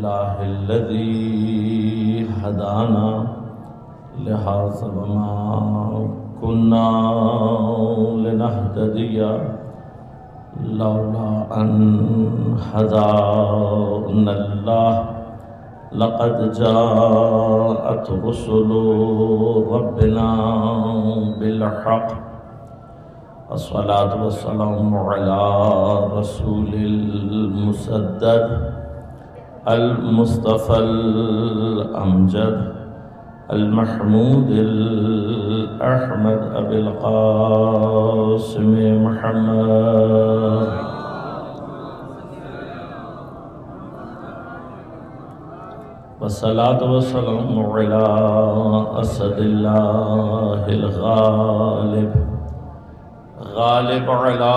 لله الذي هدانا لهذا وما كنا لنهتدي لولا أن هدانا الله لقد جاءت رسل ربنا بالحق الصلاة والسلام على رسول المسدد المصطفى الأمجد المحمود الأحمد أبي القاسم محمد والصلاة والسلام على أسد الله الغالب غالب على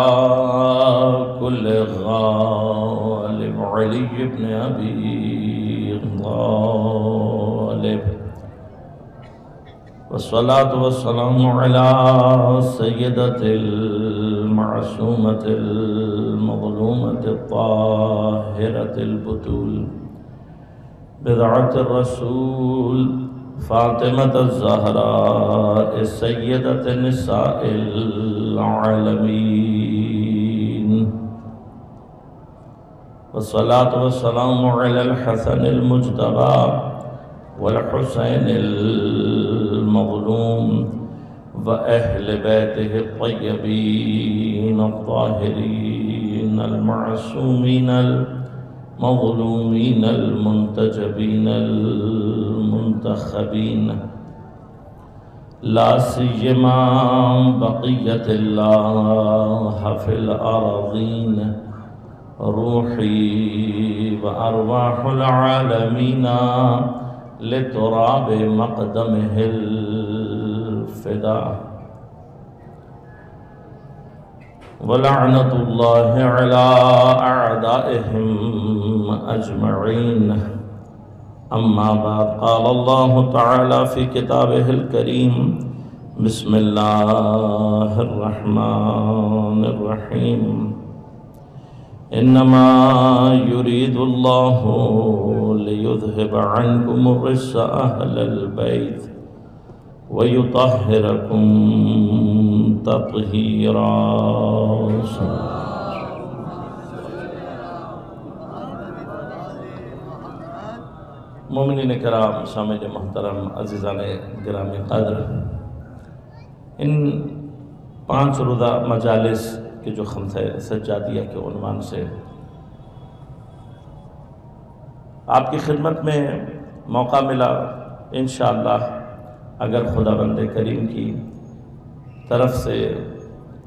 كل غالب علي بن أبي طالب والصلاة والسلام على سيدة المعصومة المظلومة الطاهرة البتول بضعة الرسول فاطمة الزهراء سيدة نساء العالمين والصلاة والسلام على الحسن المجتبى والحسين المظلوم وأهل بيته الطيبين الطاهرين المعصومين المظلومين المنتجبين المنتخبين لا سيما بقية الله في الأراضين روحي وأرواح العالمين لتراب مقدمه الفداء ولعنة الله على أعدائهم أجمعين أما بعد قال الله تعالى في كتابه الكريم بسم الله الرحمن الرحيم إنما يريد الله ليذهب عنكم الرجس أهل البيت ويطهركم تطهيرا مومنین کرام سامعین محترم عزیزان گرامی قدر ان 5 روزہ مجالس کے جو خمسہ سجادیہ کے عنوان سے آپ کی خدمت میں موقع ملا انشاءاللہ اگر خداوند کریم کی طرف سے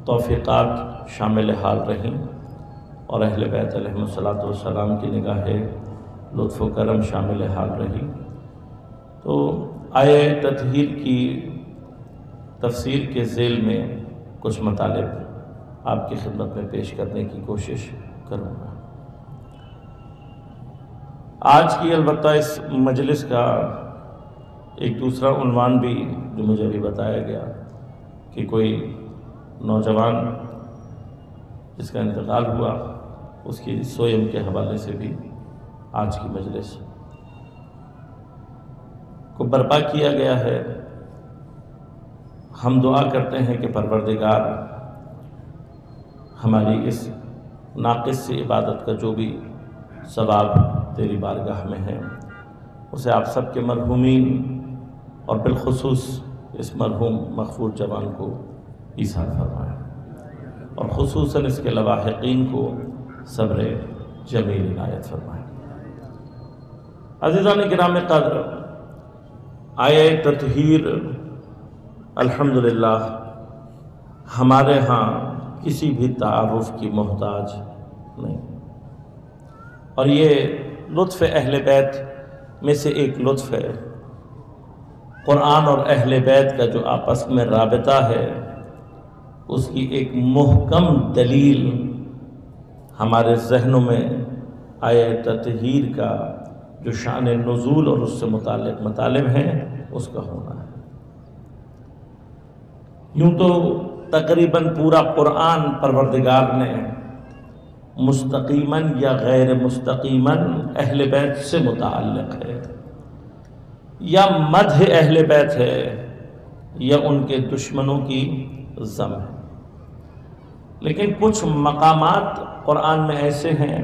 توفیقات شامل حال رہیں اور اہل بیت علیہم السلام کی نگاہ لطف و کرم شامل حال رہی تو آیہ تطہیر کی تفسیر کے ذیل میں کچھ مطالب آپ کی خدمت میں پیش کرنے کی کوشش کروں گا۔ آج کی البتہ اس مجلس کا ایک دوسرا عنوان بھی جو مجھے ابھی بتایا گیا کہ کوئی نوجوان جس کا انتقال ہوا اس کی سوئم کے حوالے سے بھی آج کی مجلس کو برپا کیا گیا ہے۔ ہم دعا کرتے ہیں کہ پروردگار ہماری اس ناقص سی عبادت کا جو بھی ثواب تیری بارگاہ میں ہے اسے آپ سب کے مرحومین اور بالخصوص اس مرحوم مغفور جوان کو ایثار فرمائے اور خصوصاً اس کے لواحقین کو صبر جمیل عنایت فرمائے۔ عزیزان گرام قدر، آیہ تطہیر الحمدللہ ہمارے ہاں کسی بھی تعارف کی محتاج نہیں، اور یہ لطف اہل بیت میں سے ایک لطف ہے۔ قرآن اور اہل بیت کا جو آپس میں رابطہ ہے اس کی ایک محکم دلیل ہمارے ذہنوں میں آیہ تطہیر کا جو شان نزول اور اس سے متعلق مطالب ہیں اس کا ہونا ہے۔ یوں تو تقریباً پورا قرآن پروردگار نے مستقیماً یا غیر مستقیماً اہل بیت سے متعلق ہے، یا مدح اہل بیت ہے، یا ان کے دشمنوں کی ذم ہے۔ لیکن کچھ مقامات قرآن میں ایسے ہیں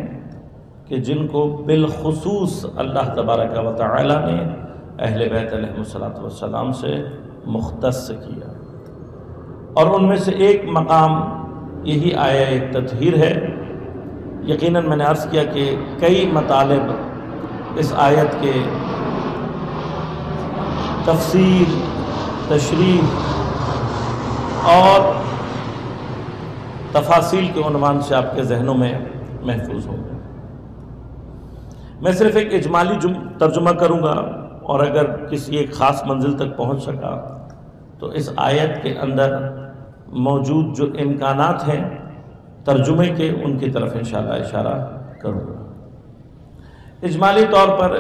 کہ جن کو بالخصوص اللہ تبارک و تعالی نے اہل بیت علیہ السلام سے مختص کیا، اور ان میں سے ایک مقام یہی آیہ تطہیر ہے۔ یقیناً میں نے عرض کیا کہ کئی مطالب اس آیت کے تفسیر، تشریح اور تفاصیل کے عنوان سے آپ کے ذہنوں میں محفوظ ہوں گے۔ میں صرف ایک اجمالی ترجمہ کروں گا، اور اگر کسی ایک خاص منزل تک پہنچ سکا تو اس آیت کے اندر موجود جو امکانات ہیں ترجمے کے، ان کی طرف انشاءاللہ اشارہ کروں گا۔ اجمالی طور پر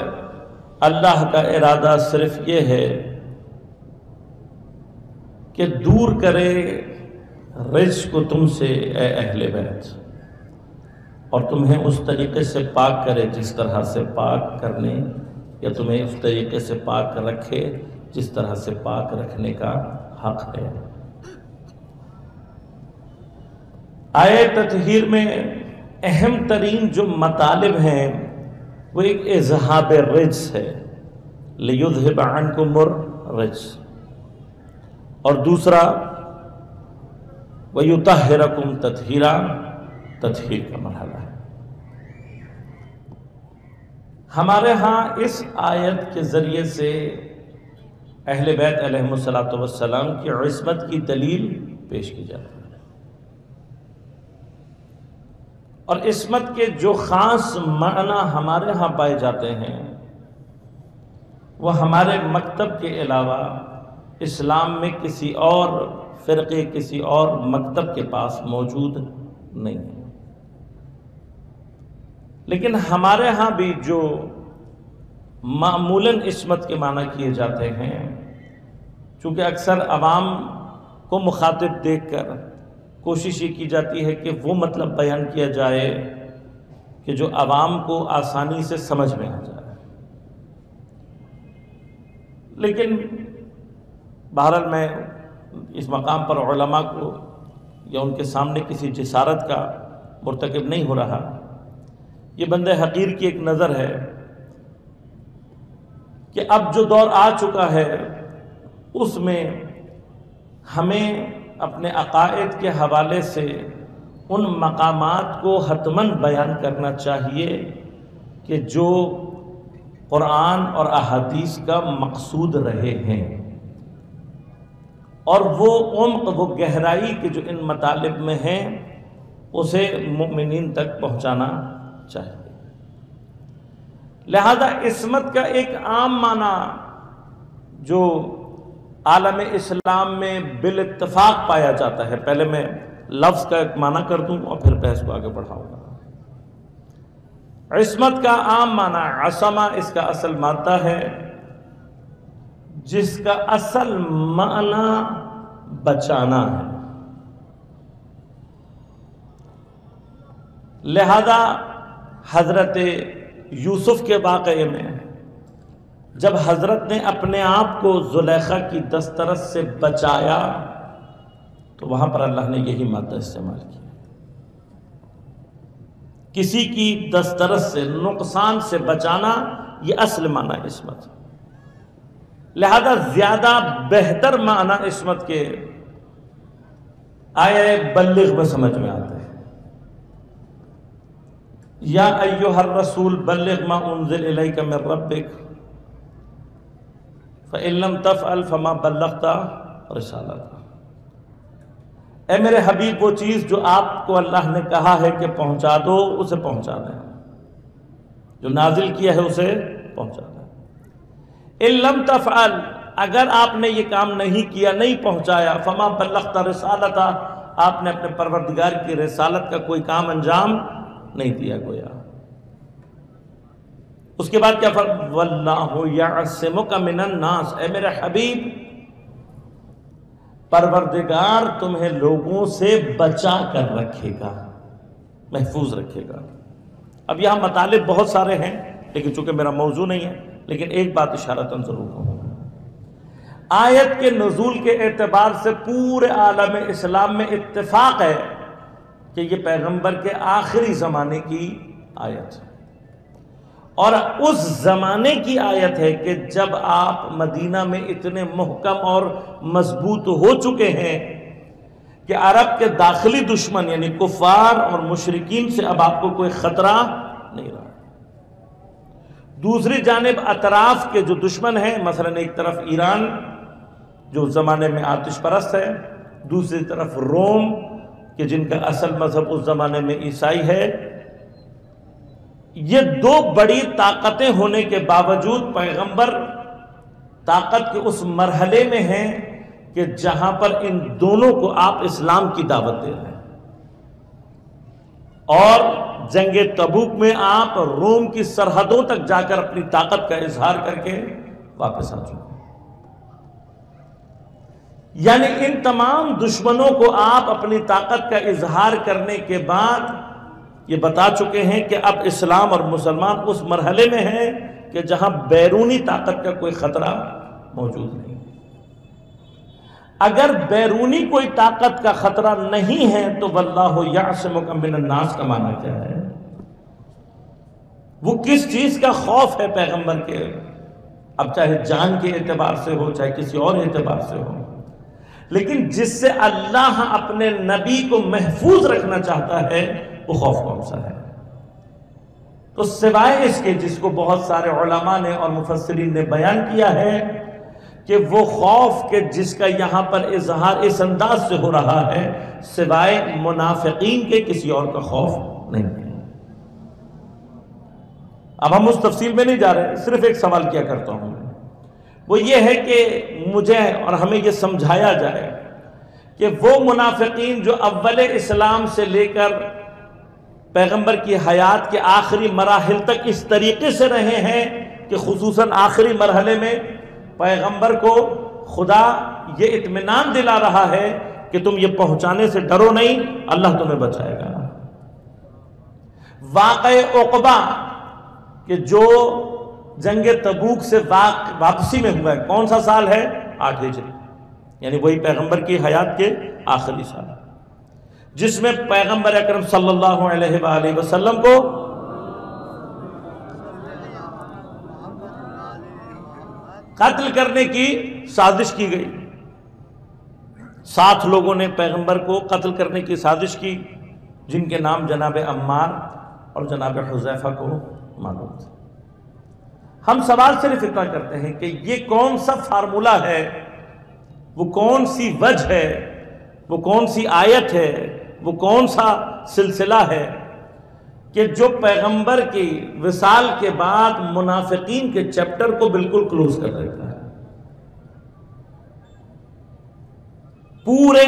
اللہ کا ارادہ صرف یہ ہے کہ دور کرے رجس کو تم سے اے اہل بیت، اور تمہیں اس طریقے سے پاک کرے جس طرح سے پاک کرنے، یا تمہیں اس طریقے سے پاک رکھے جس طرح سے پاک رکھنے کا حق ہے۔ آیہ تطہیر میں اہم ترین جو مطالب ہیں وہ ایک اذہاب الرجس ہے، لیذھب عنکم الرجس، اور دوسرا وَيُطَهِّرَكُمْ تَطْهِيرًا، تطہیر کا مرحلہ ہے۔ ہمارے ہاں اس آیت کے ذریعے سے اہل بیت علیہ السلام کی عصمت کی دلیل پیش کی جاتی ہے، اور عصمت کے جو خاص معنی ہمارے ہاں پائے جاتے ہیں وہ ہمارے مکتب کے علاوہ اسلام میں کسی اور فرقے، کسی اور مکتب کے پاس موجود نہیں ہے۔ لیکن ہمارے ہاں بھی جو معمولاً عصمت کے معنی کیے جاتے ہیں، چونکہ اکثر عوام کو مخاطب دیکھ کر کوشش یہ کی جاتی ہے کہ وہ مطلب بیان کیا جائے کہ جو عوام کو آسانی سے سمجھ میں آ جائے۔ لیکن بہرحال میں اس مقام پر علماء کو یا ان کے سامنے کسی جسارت کا مرتکب نہیں ہو رہا۔ یہ بندے حقیر کی ایک نظر ہے کہ اب جو دور آ چکا ہے اس میں ہمیں اپنے عقائد کے حوالے سے ان مقامات کو حتماً بیان کرنا چاہیے کہ جو قرآن اور احادیث کا مقصود رہے ہیں، اور وہ عمق، وہ گہرائی کے جو ان مطالب میں ہیں اسے مومنین تک پہنچانا چاہیے۔ لہذا عصمت کا ایک عام معنی جو عالم اسلام میں بالاتفاق پایا جاتا ہے، پہلے میں لفظ کا ایک معنی کر دوں اور پھر بحث کو آگے بڑھاؤں گا۔ عصمت کا عام معنی عصمہ، اس کا اصل مادہ ہے جس کا اصل معنی بچانا ہے۔ لہذا حضرت یوسف کے واقعے میں جب حضرت نے اپنے آپ کو زلیخا کی دسترس سے بچایا تو وہاں پر اللہ نے یہی مادہ استعمال کیا۔ کسی کی دسترس سے، نقصان سے بچانا، یہ اصل معنی عصمت۔ لہذا زیادہ بہتر معنی عصمت کے آیہ بلغ میں سمجھ میں آتے ہیں۔ یا ایھا الرسول بلغ ما انزل الیک من ربک فإن لم تفعل فما بلغت رسالتہ۔ اے میرے حبیب، وہ چیز جو آپ کو اللہ نے کہا ہے کہ پہنچا دو، اسے پہنچا دیں، جو نازل کیا ہے اسے پہنچا دیں۔ ان لم تفعل، اگر آپ نے یہ کام نہیں کیا، نہیں پہنچایا، فما بلغت رسالتہ، آپ نے اپنے پروردگار کی رسالت کا کوئی کام انجام نہیں دیا گویا۔ اس کے بعد کیا فرمایا؟ واللہ یعصمک من الناس، اے میرے حبیب، پروردگار تمہیں لوگوں سے بچا کر رکھے گا۔ محفوظ رکھے گا۔ اب یہاں مطالب بہت سارے ہیں، لیکن چونکہ میرا موضوع نہیں ہے، لیکن ایک بات اشارتاً ضرور کہوں گا۔ آیت کے نزول کے اعتبار سے پورے عالم اسلام میں اتفاق ہے کہ یہ پیغمبر کے آخری زمانے کی آیت ہے، اور اس زمانے کی آیت ہے کہ جب آپ مدینہ میں اتنے محکم اور مضبوط ہو چکے ہیں کہ عرب کے داخلی دشمن یعنی کفار اور مشرکین سے اب آپ کو کوئی خطرہ نہیں رہا۔ دوسری جانب اطراف کے جو دشمن ہیں، مثلا ایک طرف ایران جو زمانے میں آتش پرست ہے، دوسری طرف روم کہ جن کا اصل مذہب اس زمانے میں عیسائی ہے، یہ دو بڑی طاقتیں ہونے کے باوجود پیغمبر طاقت کے اس مرحلے میں ہیں کہ جہاں پر ان دونوں کو آپ اسلام کی دعوت دے رہے ہیں، اور جنگ تبوک میں آپ روم کی سرحدوں تک جا کر اپنی طاقت کا اظہار کر کے واپس آ چکے ہیں۔ یعنی ان تمام دشمنوں کو آپ اپنی طاقت کا اظہار کرنے کے بعد یہ بتا چکے ہیں کہ اب اسلام اور مسلمان اس مرحلے میں ہیں کہ جہاں بیرونی طاقت کا کوئی خطرہ موجود نہیں۔ اگر بیرونی کوئی طاقت کا خطرہ نہیں ہے تو واللہ یعصمک من الناس کا معنی کیا ہے؟ وہ کس چیز کا خوف ہے پیغمبر کے؟ اب چاہے جان کے اعتبار سے ہو، چاہے کسی اور اعتبار سے ہو، لیکن جس سے اللہ اپنے نبی کو محفوظ رکھنا چاہتا ہے وہ خوف کون سا ہے؟ تو سوائے اس کے جس کو بہت سارے علماء نے اور مفسرین نے بیان کیا ہے کہ وہ خوف کہ جس کا یہاں پر اظہار اس انداز سے ہو رہا ہے، سوائے منافقین کے کسی اور کا خوف نہیں ہے۔ اب ہم اس تفصیل میں نہیں جا رہے، صرف ایک سوال کیا کرتا ہوں، وہ یہ ہے کہ مجھے اور ہمیں یہ سمجھایا جائے کہ وہ منافقین جو اول اسلام سے لے کر پیغمبر کی حیات کے آخری مراحل تک اس طریقے سے رہے ہیں کہ خصوصاً آخری مرحلے میں پیغمبر کو خدا یہ اطمینان دلا رہا ہے کہ تم یہ پہنچانے سے ڈرو نہیں، اللہ تمہیں بچائے گا۔ واقع عقبہ کہ جو جنگ تبوک سے واپسی میں ہوا ہے، کون سا سال ہے؟ 8 ہجری، یعنی وہی پیغمبر کی حیات کے آخری سال، جس میں پیغمبر اکرم صلی اللہ علیہ وآلہ وسلم کو قتل کرنے کی سازش کی گئی۔ 7 لوگوں نے پیغمبر کو قتل کرنے کی سازش کی، جن کے نام جناب عمار اور جناب حذیفہ کو معلوم تھا۔ ہم سوال صرف اتنا کرتے ہیں کہ یہ کون سا فارمولہ ہے، وہ کون سی وجہ ہے، وہ کون سی آیت ہے، وہ کون سا سلسلہ ہے کہ جو پیغمبر کی وصال کے بعد منافقین کے چیپٹر کو بالکل کلوز کر دیتا ہے۔ پورے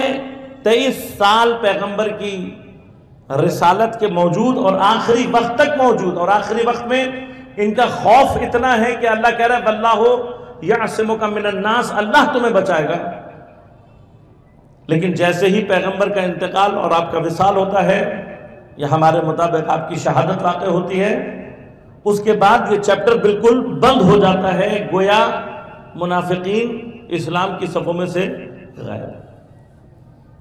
23 سال پیغمبر کی رسالت کے موجود اور آخری وقت تک موجود، اور آخری وقت میں ان کا خوف اتنا ہے کہ اللہ کہہ رہا ہے واللہ یعصمک من الناس، اللہ تمہیں بچائے گا۔ لیکن جیسے ہی پیغمبر کا انتقال اور آپ کا وصال ہوتا ہے، یا ہمارے مطابق آپ کی شہادت واقع ہوتی ہے، اس کے بعد یہ چیپٹر بالکل بند ہو جاتا ہے، گویا منافقین اسلام کی صفوں میں سے غائب۔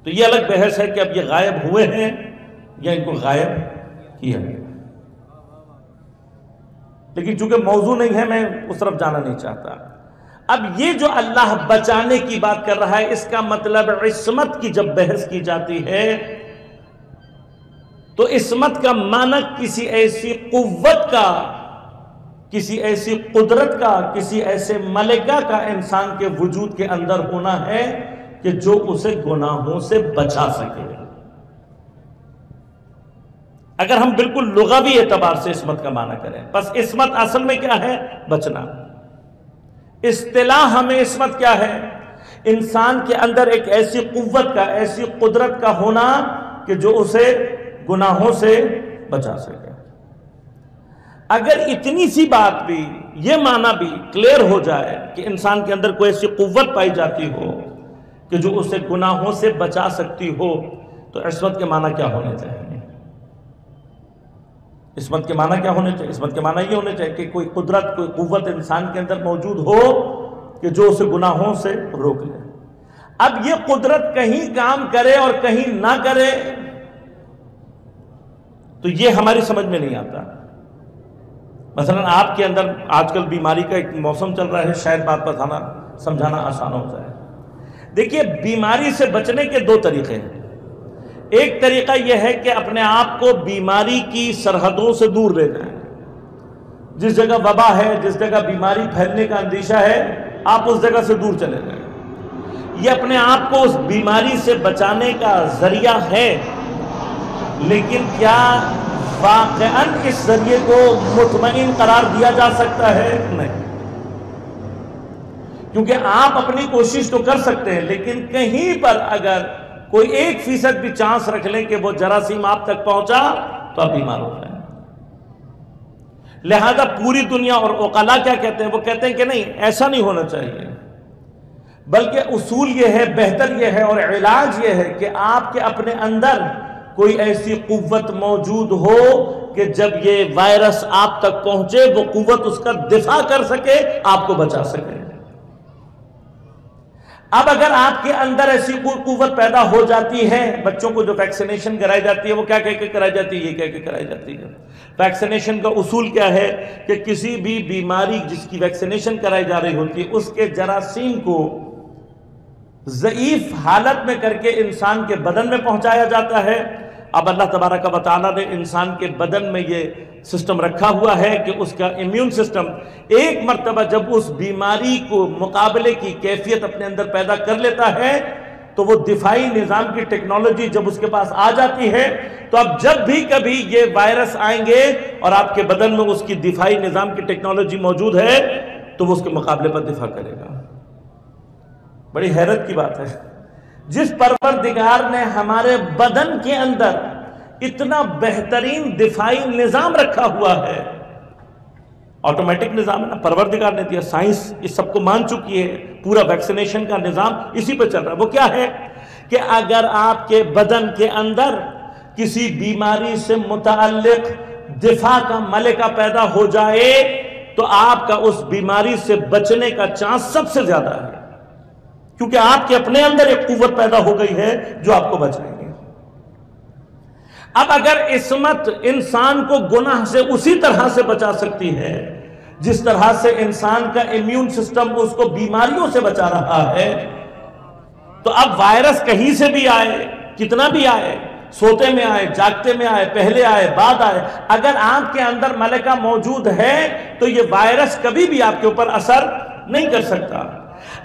تو یہ الگ بحث ہے کہ اب یہ غائب ہوئے ہیں یا ان کو غائب کیا گیا، لیکن چونکہ موضوع نہیں ہے میں اس طرف جانا نہیں چاہتا۔ اب یہ جو اللہ بچانے کی بات کر رہا ہے، اس کا مطلب عصمت کی جب بحث کی جاتی ہے تو عصمت کا معنی کسی ایسی قوت کا، کسی ایسی قدرت کا، کسی ایسے ملکہ کا انسان کے وجود کے اندر ہونا ہے کہ جو اسے گناہوں سے بچا سکے۔ اگر ہم بالکل لغوی اعتبار سے عصمت کا معنی کریں، بس عصمت اصل میں کیا ہے؟ بچنا۔ اصطلاح ہمیں عصمت کیا ہے؟ انسان کے اندر ایک ایسی قوت کا، ایسی قدرت کا ہونا کہ جو اسے گناہوں سے بچا سکے۔ اگر اتنی سی بات بھی، یہ معنی بھی کلیئر ہو جائے کہ انسان کے اندر کوئی ایسی قوت پائی جاتی ہو کہ جو اسے گناہوں سے بچا سکتی ہو، تو عصمت کے معنی کیا ہونے چاہیے؟ عصمت کے معنی کیا ہونے چاہیے؟ عصمت کے معنی یہ ہونے چاہیے کہ کوئی قدرت، کوئی قوت انسان کے اندر موجود ہو کہ جو اسے گناہوں سے روک لے۔ اب یہ قدرت کہیں کام کرے اور کہیں نہ کرے تو یہ ہماری سمجھ میں نہیں آتا۔ مثلا آپ کے اندر آج کل بیماری کا ایک موسم چل رہا ہے، شاید بات بتانا سمجھانا آسان ہو جائے۔ دیکھیے، بیماری سے بچنے کے دو طریقے ہیں۔ ایک طریقہ یہ ہے کہ اپنے آپ کو بیماری کی سرحدوں سے دور لے جائیں۔ جس جگہ وبا ہے، جس جگہ بیماری پھیلنے کا اندیشہ ہے، آپ اس جگہ سے دور چلے جائیں۔ یہ اپنے آپ کو اس بیماری سے بچانے کا ذریعہ ہے، لیکن کیا واقعاً اس ذریعے کو مطمئن قرار دیا جا سکتا ہے؟ نہیں، کیونکہ آپ اپنی کوشش تو کر سکتے ہیں، لیکن کہیں پر اگر کوئی 1% بھی چانس رکھ لیں کہ وہ جراثیم آپ تک پہنچا تو آپ بیمار ہو جائیں۔ لہذا پوری دنیا اور عقلاء کیا کہتے ہیں؟ وہ کہتے ہیں کہ نہیں، ایسا نہیں ہونا چاہیے، بلکہ اصول یہ ہے، بہتر یہ ہے اور علاج یہ ہے کہ آپ کے اپنے اندر کوئی ایسی قوت موجود ہو کہ جب یہ وائرس آپ تک پہنچے وہ قوت اس کا دفاع کر سکے، آپ کو بچا سکے۔ اب اگر آپ کے اندر ایسی کوئی قوت پیدا ہو جاتی ہے، بچوں کو جو ویکسینیشن کرائی جاتی ہے وہ کیا کہہ کے کرائی جاتی ہے؟ یہ کہہ کے کرائی جاتی ہے۔ ویکسینیشن کا اصول کیا ہے کہ کسی بھی بیماری جس کی ویکسینیشن کرائی جا رہی ہوتی ہے اس کے جراثیم کو ضعیف حالت میں کر کے انسان کے بدن میں پہنچایا جاتا ہے۔ اب اللہ تبارک و تعالیٰ نے انسان کے بدن میں یہ سسٹم رکھا ہوا ہے کہ اس کا امیون سسٹم ایک مرتبہ جب اس بیماری کو مقابلے کی کیفیت اپنے اندر پیدا کر لیتا ہے تو وہ دفاعی نظام کی ٹیکنالوجی جب اس کے پاس آ جاتی ہے تو اب جب بھی کبھی یہ وائرس آئیں گے اور آپ کے بدن میں اس کی دفاعی نظام کی ٹیکنالوجی موجود ہے تو وہ اس کے مقابلے پر دفاع کرے گا۔ بڑی حیرت کی بات ہے، جس پروردگار نے ہمارے بدن کے اندر اتنا بہترین دفاعی نظام رکھا ہوا ہے، آٹومیٹک نظام ہے نا، پروردگار نے دیا، سائنس اس سب کو مان چکی ہے، پورا ویکسینیشن کا نظام اسی پہ چل رہا ہے۔ وہ کیا ہے کہ اگر آپ کے بدن کے اندر کسی بیماری سے متعلق دفاع کا ملکہ پیدا ہو جائے تو آپ کا اس بیماری سے بچنے کا چانس سب سے زیادہ ہے، کیونکہ آپ کے اپنے اندر ایک قوت پیدا ہو گئی ہے جو آپ کو بچائے گی۔ اب اگر عصمت انسان کو گناہ سے اسی طرح سے بچا سکتی ہے جس طرح سے انسان کا امیون سسٹم اس کو بیماریوں سے بچا رہا ہے، تو اب وائرس کہیں سے بھی آئے، کتنا بھی آئے، سوتے میں آئے، جاگتے میں آئے، پہلے آئے، بعد آئے، اگر آپ کے اندر ملکہ موجود ہے تو یہ وائرس کبھی بھی آپ کے اوپر اثر نہیں کر سکتا۔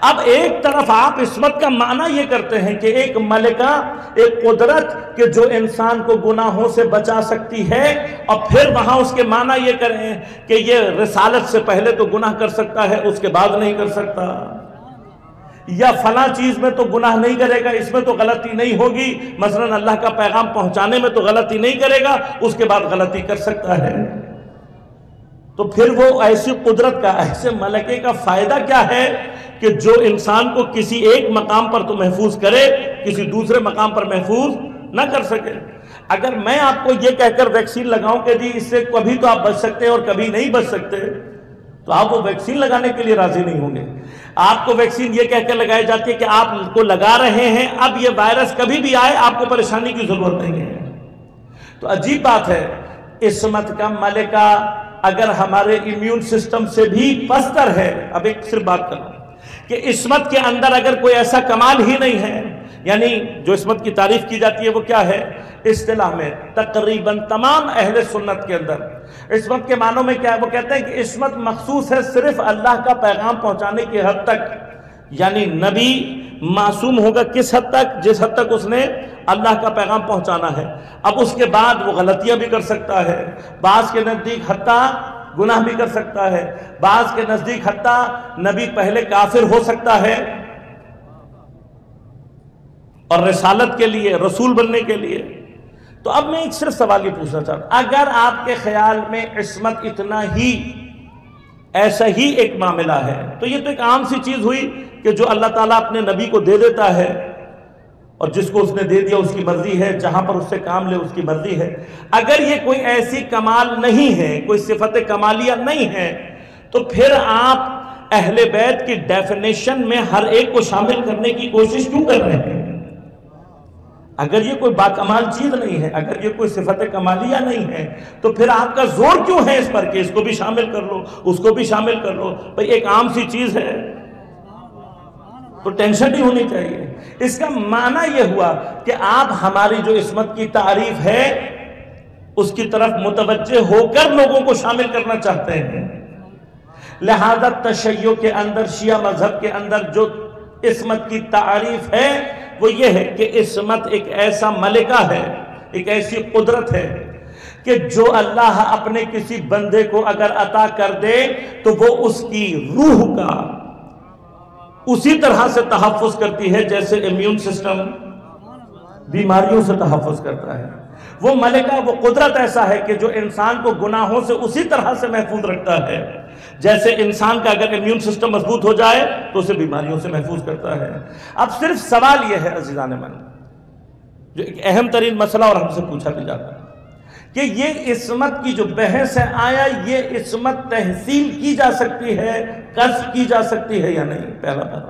اب ایک طرف آپ عصمت کا معنی یہ کرتے ہیں کہ ایک ملکہ، ایک قدرت کہ جو انسان کو گناہوں سے بچا سکتی ہے، اور پھر وہاں اس کے معنی یہ کریں کہ یہ رسالت سے پہلے تو گناہ کر سکتا ہے، اس کے بعد نہیں کر سکتا، یا فلاں چیز میں تو گناہ نہیں کرے گا، اس میں تو غلطی نہیں ہوگی، مثلا اللہ کا پیغام پہنچانے میں تو غلطی نہیں کرے گا، اس کے بعد غلطی کر سکتا ہے۔ تو پھر وہ ایسی قدرت کا، ایسے ملکے کا فائدہ کیا ہے کہ جو انسان کو کسی ایک مقام پر تو محفوظ کرے، کسی دوسرے مقام پر محفوظ نہ کر سکے۔ اگر میں آپ کو یہ کہہ کر ویکسین لگاؤں کہ جی اس سے کبھی تو آپ بچ سکتے ہیں اور کبھی نہیں بچ سکتے، تو آپ وہ ویکسین لگانے کے لیے راضی نہیں ہوں گے۔ آپ کو ویکسین یہ کہہ کر لگائی جاتی ہے کہ آپ کو لگا رہے ہیں، اب یہ وائرس کبھی بھی آئے آپ کو پریشانی کی ضرورت نہیں ہے۔ تو عجیب بات ہے، عصمت کا ملکہ اگر ہمارے امیون سسٹم سے بھی پستر ہے۔ اب ایک صرف بات کروں کہ عصمت کے اندر اگر کوئی ایسا کمال ہی نہیں ہے، یعنی جو عصمت کی تعریف کی جاتی ہے وہ کیا ہے اصطلاح میں؟ تقریباً تمام اہل سنت کے اندر عصمت کے معنوں میں کیا ہے؟ وہ کہتے ہیں کہ عصمت مخصوص ہے صرف اللہ کا پیغام پہنچانے کی حد تک، یعنی نبی معصوم ہوگا کس حد تک؟ جس حد تک اس نے اللہ کا پیغام پہنچانا ہے۔ اب اس کے بعد وہ غلطیاں بھی کر سکتا ہے، بعض کے نزدیک حتیٰ گناہ بھی کر سکتا ہے، بعض کے نزدیک حتیٰ نبی پہلے کافر ہو سکتا ہے، اور رسالت کے لیے، رسول بننے کے لیے۔ تو اب میں ایک صرف سوال یہ پوچھنا چاہتا ہوں، اگر آپ کے خیال میں عصمت اتنا ہی ایسا ہی ایک معاملہ ہے تو یہ تو ایک عام سی چیز ہوئی کہ جو اللہ تعالیٰ اپنے نبی کو دے دیتا ہے اور جس کو اس نے دے دیا اس کی مرضی ہے، جہاں پر اس سے کام لے اس کی مرضی ہے۔ اگر یہ کوئی ایسی کمال نہیں ہے، کوئی صفت کمالیہ نہیں ہے، تو پھر آپ اہل بیت کی ڈیفینیشن میں ہر ایک کو شامل کرنے کی کوشش کیوں کر رہے ہیں؟ اگر یہ کوئی باکمال چیز نہیں ہے، اگر یہ کوئی صفت کمالیہ نہیں ہے، تو پھر آپ کا زور کیوں ہے اس پر کہ اس کو بھی شامل کر لو، اس کو بھی شامل کر لو؟ بھئی ایک عام سی چیز ہے تو ٹینشن نہیں ہونی چاہیے۔ اس کا معنی یہ ہوا کہ آپ ہماری جو عصمت کی تعریف ہے اس کی طرف متوجہ ہو کر لوگوں کو شامل کرنا چاہتے ہیں۔ لہذا تشیع کے اندر، شیعہ مذہب کے اندر جو عصمت کی تعریف ہے وہ یہ ہے کہ عصمت ایک ایسا ملکہ ہے، ایک ایسی قدرت ہے کہ جو اللہ اپنے کسی بندے کو اگر عطا کر دے تو وہ اس کی روح کا اسی طرح سے تحفظ کرتی ہے جیسے امیون سسٹم بیماریوں سے تحفظ کرتا ہے۔ وہ ملکہ، وہ قدرت ایسا ہے کہ جو انسان کو گناہوں سے اسی طرح سے محفوظ رکھتا ہے جیسے انسان کا اگر امیون سسٹم مضبوط ہو جائے تو اسے بیماریوں سے محفوظ کرتا ہے۔ اب صرف سوال یہ ہے عزیزان من، جو ایک اہم ترین مسئلہ اور ہم سے پوچھا بھی جاتا ہے کہ یہ عصمت کی جو بحث ہے، آیا یہ عصمت تحصیل کی جا سکتی ہے، کسب کی جا سکتی ہے یا نہیں؟ پہلا بات۔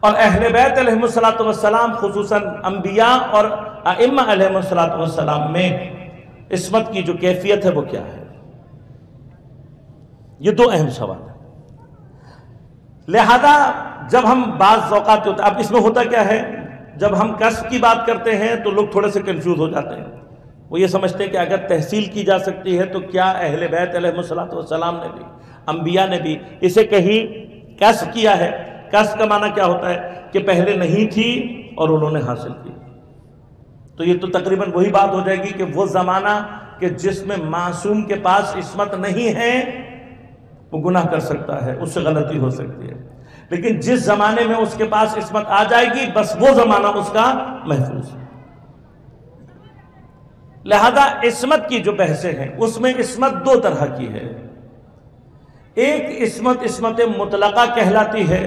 اور اہل بیت علیہ السلام خصوصاً انبیاء اور ائمہ علیہ السلام میں عصمت کی جو کیفیت ہے وہ کیا ہے؟ یہ دو اہم سوال ہیں۔ لہذا جب ہم بعض اوقات ہوتا، اب اس میں ہوتا کیا ہے، جب ہم کسب کی بات کرتے ہیں تو لوگ تھوڑے سے کنفیوز ہو جاتے ہیں۔ وہ یہ سمجھتے ہیں کہ اگر تحصیل کی جا سکتی ہے تو کیا اہل بیت علیہ السلام نے بھی، انبیاء نے بھی اسے کہیں کسب کیا ہے؟ کسب کا معنی کیا ہوتا ہے کہ پہلے نہیں تھی اور انہوں نے حاصل کی۔ تو یہ تو تقریباً وہی بات ہو جائے گی کہ وہ زمانہ کہ جس میں معصوم کے پاس عصمت نہیں ہے وہ گناہ کر سکتا ہے، اس سے غلطی ہو سکتی ہے، لیکن جس زمانے میں اس کے پاس عصمت آ جائے گی بس وہ زمانہ اس کا محفوظ ہے۔ لہذا عصمت کی جو بحثیں ہیں اس میں عصمت دو طرح کی ہے۔ ایک عصمت مطلقہ کہلاتی ہے،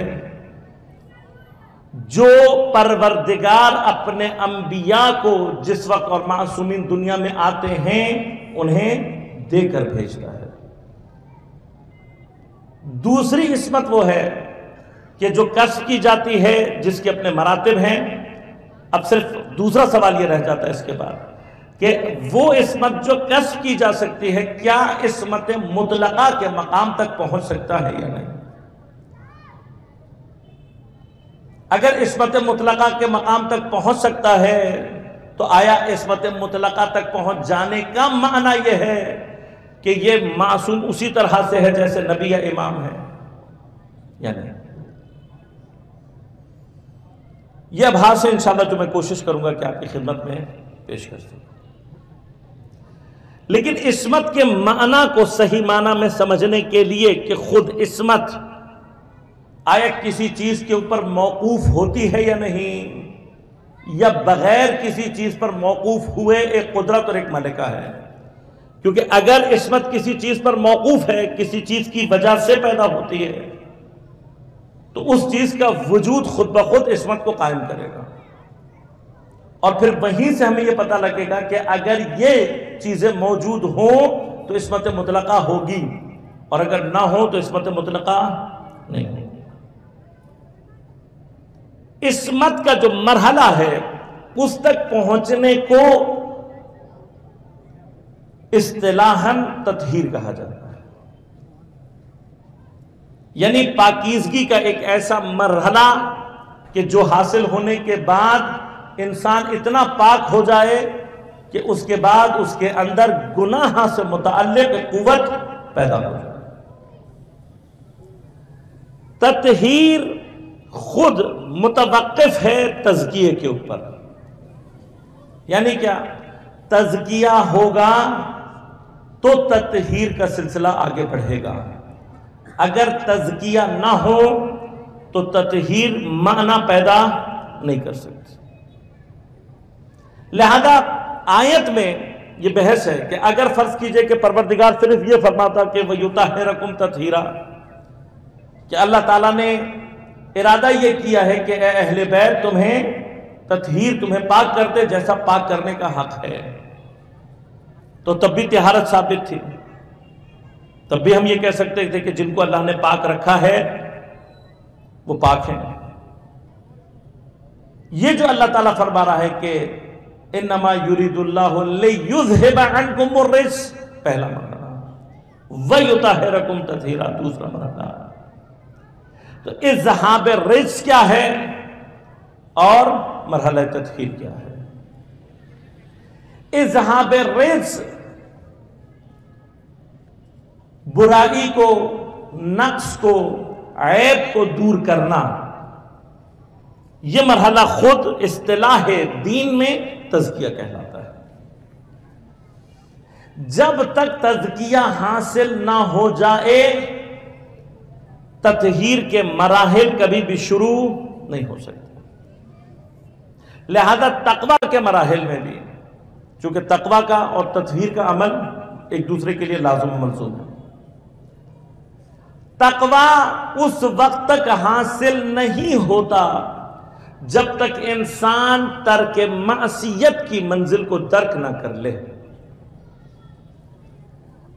جو پروردگار اپنے انبیاء کو جس وقت اور معصومین دنیا میں آتے ہیں انہیں دے کر بھیجتا ہے۔ دوسری عصمت وہ ہے کہ جو کسب کی جاتی ہے، جس کے اپنے مراتب ہیں۔ اب صرف دوسرا سوال یہ رہ جاتا ہے اس کے بعد کہ وہ عصمت جو کسب کی جا سکتی ہے کیا عصمت مطلقہ کے مقام تک پہنچ سکتا ہے یا نہیں؟ اگر عصمت مطلقہ کے مقام تک پہنچ سکتا ہے تو آیا عصمت مطلقہ تک پہنچ جانے کا معنی یہ ہے کہ یہ معصوم اسی طرح سے ہے جیسے نبی یا امام ہے یا نہیں؟ یہ ابحاث ہے انشاءاللہ جو میں کوشش کروں گا کہ آپ کی خدمت میں پیش کر سکوں۔ لیکن عصمت کے معنی کو صحیح معنی میں سمجھنے کے لیے کہ خود عصمت آیا کسی چیز کے اوپر موقوف ہوتی ہے یا نہیں، یا بغیر کسی چیز پر موقوف ہوئے ایک قدرت اور ایک ملکہ ہے؟ کیونکہ اگر عصمت کسی چیز پر موقوف ہے، کسی چیز کی وجہ سے پیدا ہوتی ہے، تو اس چیز کا وجود خود بخود عصمت کو قائم کرے گا، اور پھر وہیں سے ہمیں یہ پتہ لگے گا کہ اگر یہ چیزیں موجود ہوں تو عصمت مطلقہ ہوگی، اور اگر نہ ہو تو عصمت مطلقہ نہیں ہوگی۔ عصمت کا جو مرحلہ ہے اس تک پہنچنے کو اصطلاحاً تطہیر کہا جاتا ہے، یعنی پاکیزگی کا ایک ایسا مرحلہ کہ جو حاصل ہونے کے بعد انسان اتنا پاک ہو جائے کہ اس کے بعد اس کے اندر گناہ سے متعلق قوت پیدا ہو جائے۔ تطہیر خود متوقف ہے تزکیے کے اوپر، یعنی کیا؟ تزکیہ ہوگا تو تطہیر کا سلسلہ آگے بڑھے گا، اگر تزکیہ نہ ہو تو تطہیر معنی پیدا نہیں کر سکتی۔ لہذا آیت میں یہ بحث ہے کہ اگر فرض کیجئے کہ پروردگار صرف یہ فرماتا کہ وَيُطَهِّرَكُمْ تَطْهِيرًا، کہ اللہ تعالیٰ نے ارادہ یہ کیا ہے کہ اے اہل بیت تمہیں تطہیر تمہیں پاک کرتے جیسا پاک کرنے کا حق ہے، تو تب بھی طہارت ثابت تھی، تب بھی ہم یہ کہہ سکتے تھے کہ جن کو اللہ نے پاک رکھا ہے وہ پاک ہیں۔ یہ جو اللہ تعالیٰ فرما رہا ہے کہ انما یرید اللہ لیذھب عنکم الرجس، پہلا مرحلہ، ویطہرکم تطہیرا، دوسرا مرحلہ۔ تو اذھاب الرجس کیا ہے اور مرحلہ تطہیر کیا ہے؟ اذھاب الرجس برائی کو، نقص کو، عیب کو دور کرنا، یہ مرحلہ خود اصطلاح دین میں تزکیہ کہلاتا ہے۔ جب تک تزکیہ حاصل نہ ہو جائے تطہیر کے مراحل کبھی بھی شروع نہیں ہو سکتے۔ لہذا تقوی کے مراحل میں بھی، چونکہ تقوی کا اور تطہیر کا عمل ایک دوسرے کے لیے لازم و ملزوم ہے، تقوی اس وقت تک حاصل نہیں ہوتا جب تک انسان ترک معصیت کی منزل کو درک نہ کر لے۔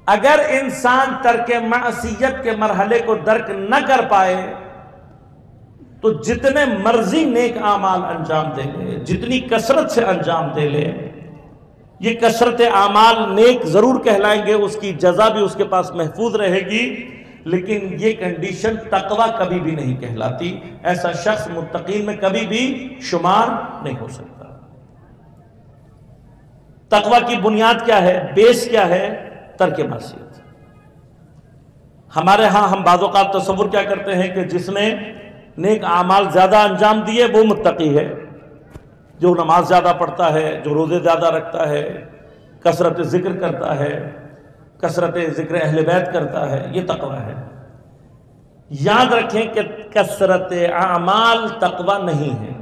اگر انسان ترک معصیت کے مرحلے کو درک نہ کر پائے تو جتنے مرضی نیک اعمال انجام دے لے، جتنی کثرت سے انجام دے لے، یہ کثرت اعمال نیک ضرور کہلائیں گے، اس کی جزا بھی اس کے پاس محفوظ رہے گی، لیکن یہ کنڈیشن تقوی کبھی بھی نہیں کہلاتی۔ ایسا شخص متقین میں کبھی بھی شمار نہیں ہو سکتا۔ تقوی کی بنیاد کیا ہے، بیس کیا ہے؟ ترک معصیت۔ ہمارے ہاں ہم بعض اوقات تصور کیا کرتے ہیں کہ جس نے نیک اعمال زیادہ انجام دیے وہ متقی ہے، جو نماز زیادہ پڑھتا ہے، جو روزے زیادہ رکھتا ہے، کثرت ذکر کرتا ہے، کثرت ذکر اہل بیت کرتا ہے، یہ تقوی ہے۔ یاد رکھیں کہ کثرت اعمال تقوی نہیں ہے۔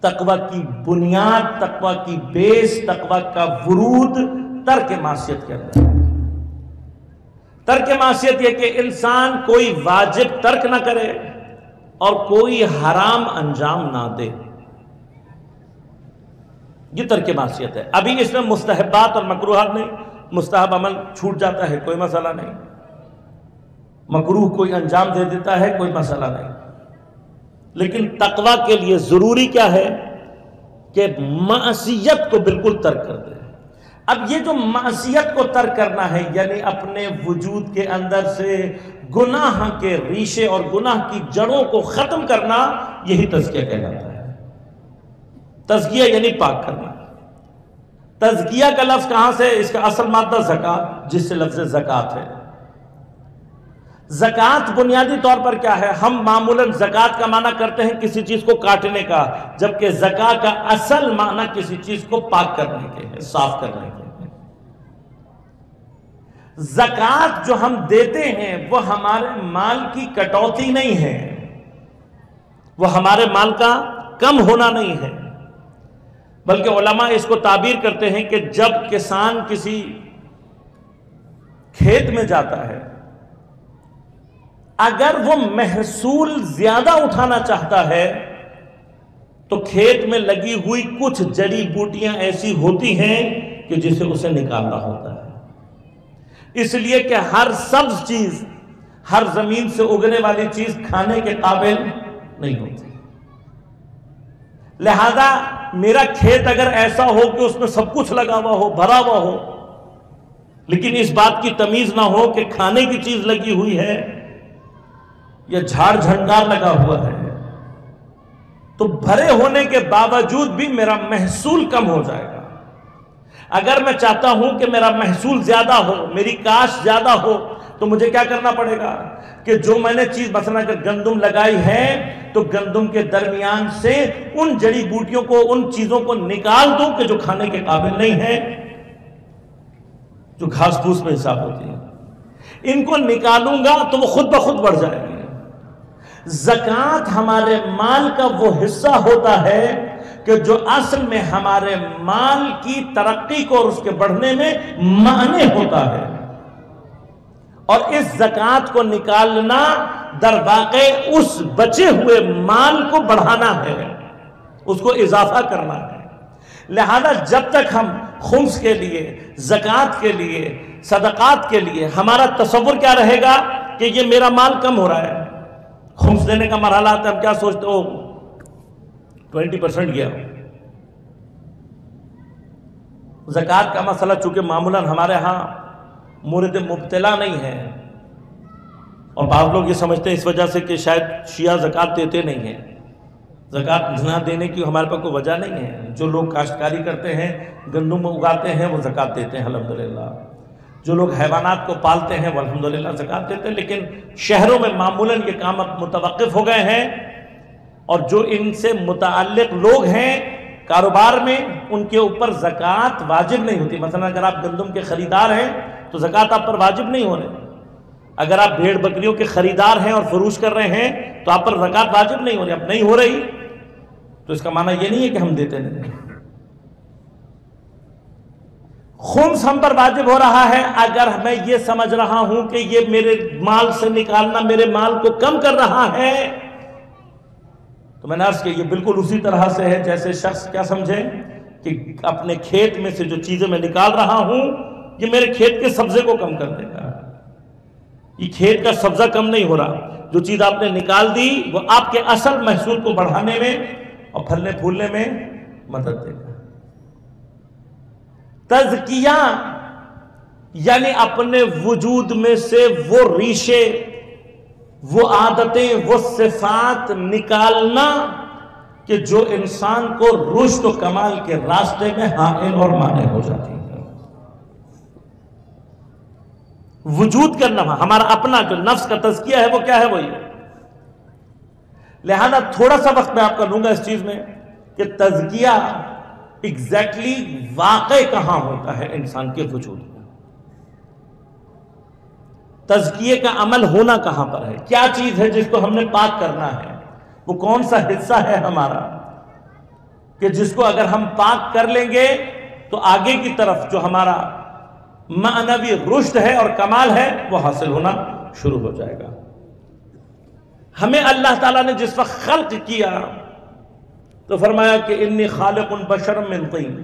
تقوی کی بنیاد، تقوی کی بیس، تقوی کا ورود ترک معصیت کے اندر ہے۔ ترک معصیت یہ کہ انسان کوئی واجب ترک نہ کرے اور کوئی حرام انجام نہ دے، یہ ترک معصیت ہے۔ ابھی اس میں مستحبات اور مکروہات نہیں، مستحب عمل چھوٹ جاتا ہے کوئی مسئلہ نہیں، مکروہ کوئی انجام دے دیتا ہے کوئی مسئلہ نہیں، لیکن تقوی کے لیے ضروری کیا ہے کہ معصیت کو بالکل ترک کر دے۔ اب یہ جو معصیت کو ترک کرنا ہے، یعنی اپنے وجود کے اندر سے گناہ کے ریشے اور گناہ کی جڑوں کو ختم کرنا، یہی تزکیہ کہلاتا ہے۔ تزکیہ یعنی پاک کرنا۔ تزکیہ کا لفظ کہاں سے؟ اس کا اصل مادہ زکوٰۃ، جس سے لفظ زکوٰۃ ہے۔ زکوٰۃ بنیادی طور پر کیا ہے؟ ہم معمولاً زکوٰۃ کا معنی کرتے ہیں کسی چیز کو کاٹنے کا، جبکہ زکوٰۃ کا اصل معنی کسی چیز کو پاک کرنے کے ہے، صاف کرنے کے ہے۔ زکوٰۃ جو ہم دیتے ہیں وہ ہمارے مال کی کٹوتی نہیں ہے، وہ ہمارے مال کا کم ہونا نہیں ہے، بلکہ علماء اس کو تعبیر کرتے ہیں کہ جب کسان کسی کھیت میں جاتا ہے، اگر وہ محصول زیادہ اٹھانا چاہتا ہے تو کھیت میں لگی ہوئی کچھ جڑی بوٹیاں ایسی ہوتی ہیں کہ جسے اسے نکالنا ہوتا ہے، اس لیے کہ ہر سبز چیز، ہر زمین سے اگنے والی چیز کھانے کے قابل نہیں ہوتی۔ لہذا میرا کھیت اگر ایسا ہو کہ اس میں سب کچھ لگا ہوا ہو، بھرا ہوا ہو، لیکن اس بات کی تمیز نہ ہو کہ کھانے کی چیز لگی ہوئی ہے یا جھاڑ جھنکار لگا ہوا ہے، تو بھرے ہونے کے باوجود بھی میرا محصول کم ہو جائے گا۔ اگر میں چاہتا ہوں کہ میرا محصول زیادہ ہو، میری کاشت زیادہ ہو، تو مجھے کیا کرنا پڑے گا کہ جو میں نے چیز مثلا اگر گندم لگائی ہے تو گندم کے درمیان سے ان جڑی بوٹیوں کو، ان چیزوں کو نکال دوں کہ جو کھانے کے قابل نہیں ہے، جو گھاس پھوس میں حساب ہوتی ہے، ان کو نکالوں گا تو وہ خود بخود بڑھ جائے گی۔ زکوٰۃ ہمارے مال کا وہ حصہ ہوتا ہے کہ جو اصل میں ہمارے مال کی ترقی کو اور اس کے بڑھنے میں مانع ہوتا ہے، اور اس زکوٰۃ کو نکالنا در واقع اس بچے ہوئے مال کو بڑھانا ہے۔ اس کو اضافہ کرنا ہے۔ لہذا جب تک ہم خمس کے لیے، زکوٰۃ کے لیے، صدقات کے لیے ہمارا تصور کیا رہے گا کہ یہ میرا مال کم ہو رہا ہے، خمس دینے کا مرحلہ آتا ہے، ہم کیا سوچتے ہو 20% گیا۔ زکوٰۃ کا مسئلہ چونکہ معمولاً ہمارے ہاں مورد مبتلا نہیں ہے، اور بعض لوگ یہ سمجھتے ہیں اس وجہ سے کہ شاید شیعہ زکوٰۃ دیتے نہیں ہیں۔ زکوٰۃ نہ دینے کی ہمارے پاس کوئی وجہ نہیں ہے۔ جو لوگ کاشتکاری کرتے ہیں، گندم اگاتے ہیں، وہ زکوٰۃ دیتے ہیں الحمدللہ۔ جو لوگ حیوانات کو پالتے ہیں وہ الحمدللہ زکوٰۃ دیتے ہیں، لیکن شہروں میں معمولاً یہ کام اب متوقف ہو گئے ہیں، اور جو ان سے متعلق لوگ ہیں کاروبار میں، ان کے اوپر زکوٰۃ واجب نہیں ہوتی۔ مثلا اگر آپ گندم کے خریدار ہیں تو زکوٰۃ آپ پر واجب نہیں ہو رہی۔ اگر آپ بھیڑ بکریوں کے خریدار ہیں اور فروش کر رہے ہیں تو آپ پر زکوٰۃ واجب نہیں ہو رہی۔ اب نہیں ہو رہی تو اس کا معنی یہ نہیں ہے کہ ہم دیتے نہیں۔ خمس ہم پر واجب ہو رہا ہے اگر میں یہ سمجھ رہا ہوں کہ یہ میرے مال سے نکالنا میرے مال کو کم کر رہا ہے، تو میں نے عرض کیا یہ بالکل اسی طرح سے ہے جیسے شخص کیا سمجھے کہ اپنے کھیت میں سے جو چیزیں میں نکال رہا ہوں یہ میرے کھیت کے سبزے کو کم کر دے گا۔ یہ کھیت کا سبزہ کم نہیں ہو رہا، جو چیز آپ نے نکال دی وہ آپ کے اصل محصول کو بڑھانے میں اور پھلنے پھولنے میں مدد دے گا۔ تزکیہ یعنی اپنے وجود میں سے وہ ریشے، وہ عادتیں، وہ صفات نکالنا کہ جو انسان کو رشد و کمال کے راستے میں حائل اور مانع ہو جاتی ہے۔ وجود کرنا ہمارا اپنا جو نفس کا تزکیہ ہے وہ کیا ہے، وہ یہ۔ لہذا تھوڑا سا وقت میں آپ کا لوں گا اس چیز میں کہ تزکیہ ایگزیکٹلی واقع کہاں ہوتا ہے انسان کے وجود میں، تزکیے کا عمل ہونا کہاں پر ہے، کیا چیز ہے جس کو ہم نے پاک کرنا ہے، وہ کون سا حصہ ہے ہمارا کہ جس کو اگر ہم پاک کر لیں گے تو آگے کی طرف جو ہمارا معنوی رشد ہے اور کمال ہے وہ حاصل ہونا شروع ہو جائے گا۔ ہمیں اللہ تعالیٰ نے جس وقت خلق کیا تو فرمایا کہ انی خالق بشر من طین،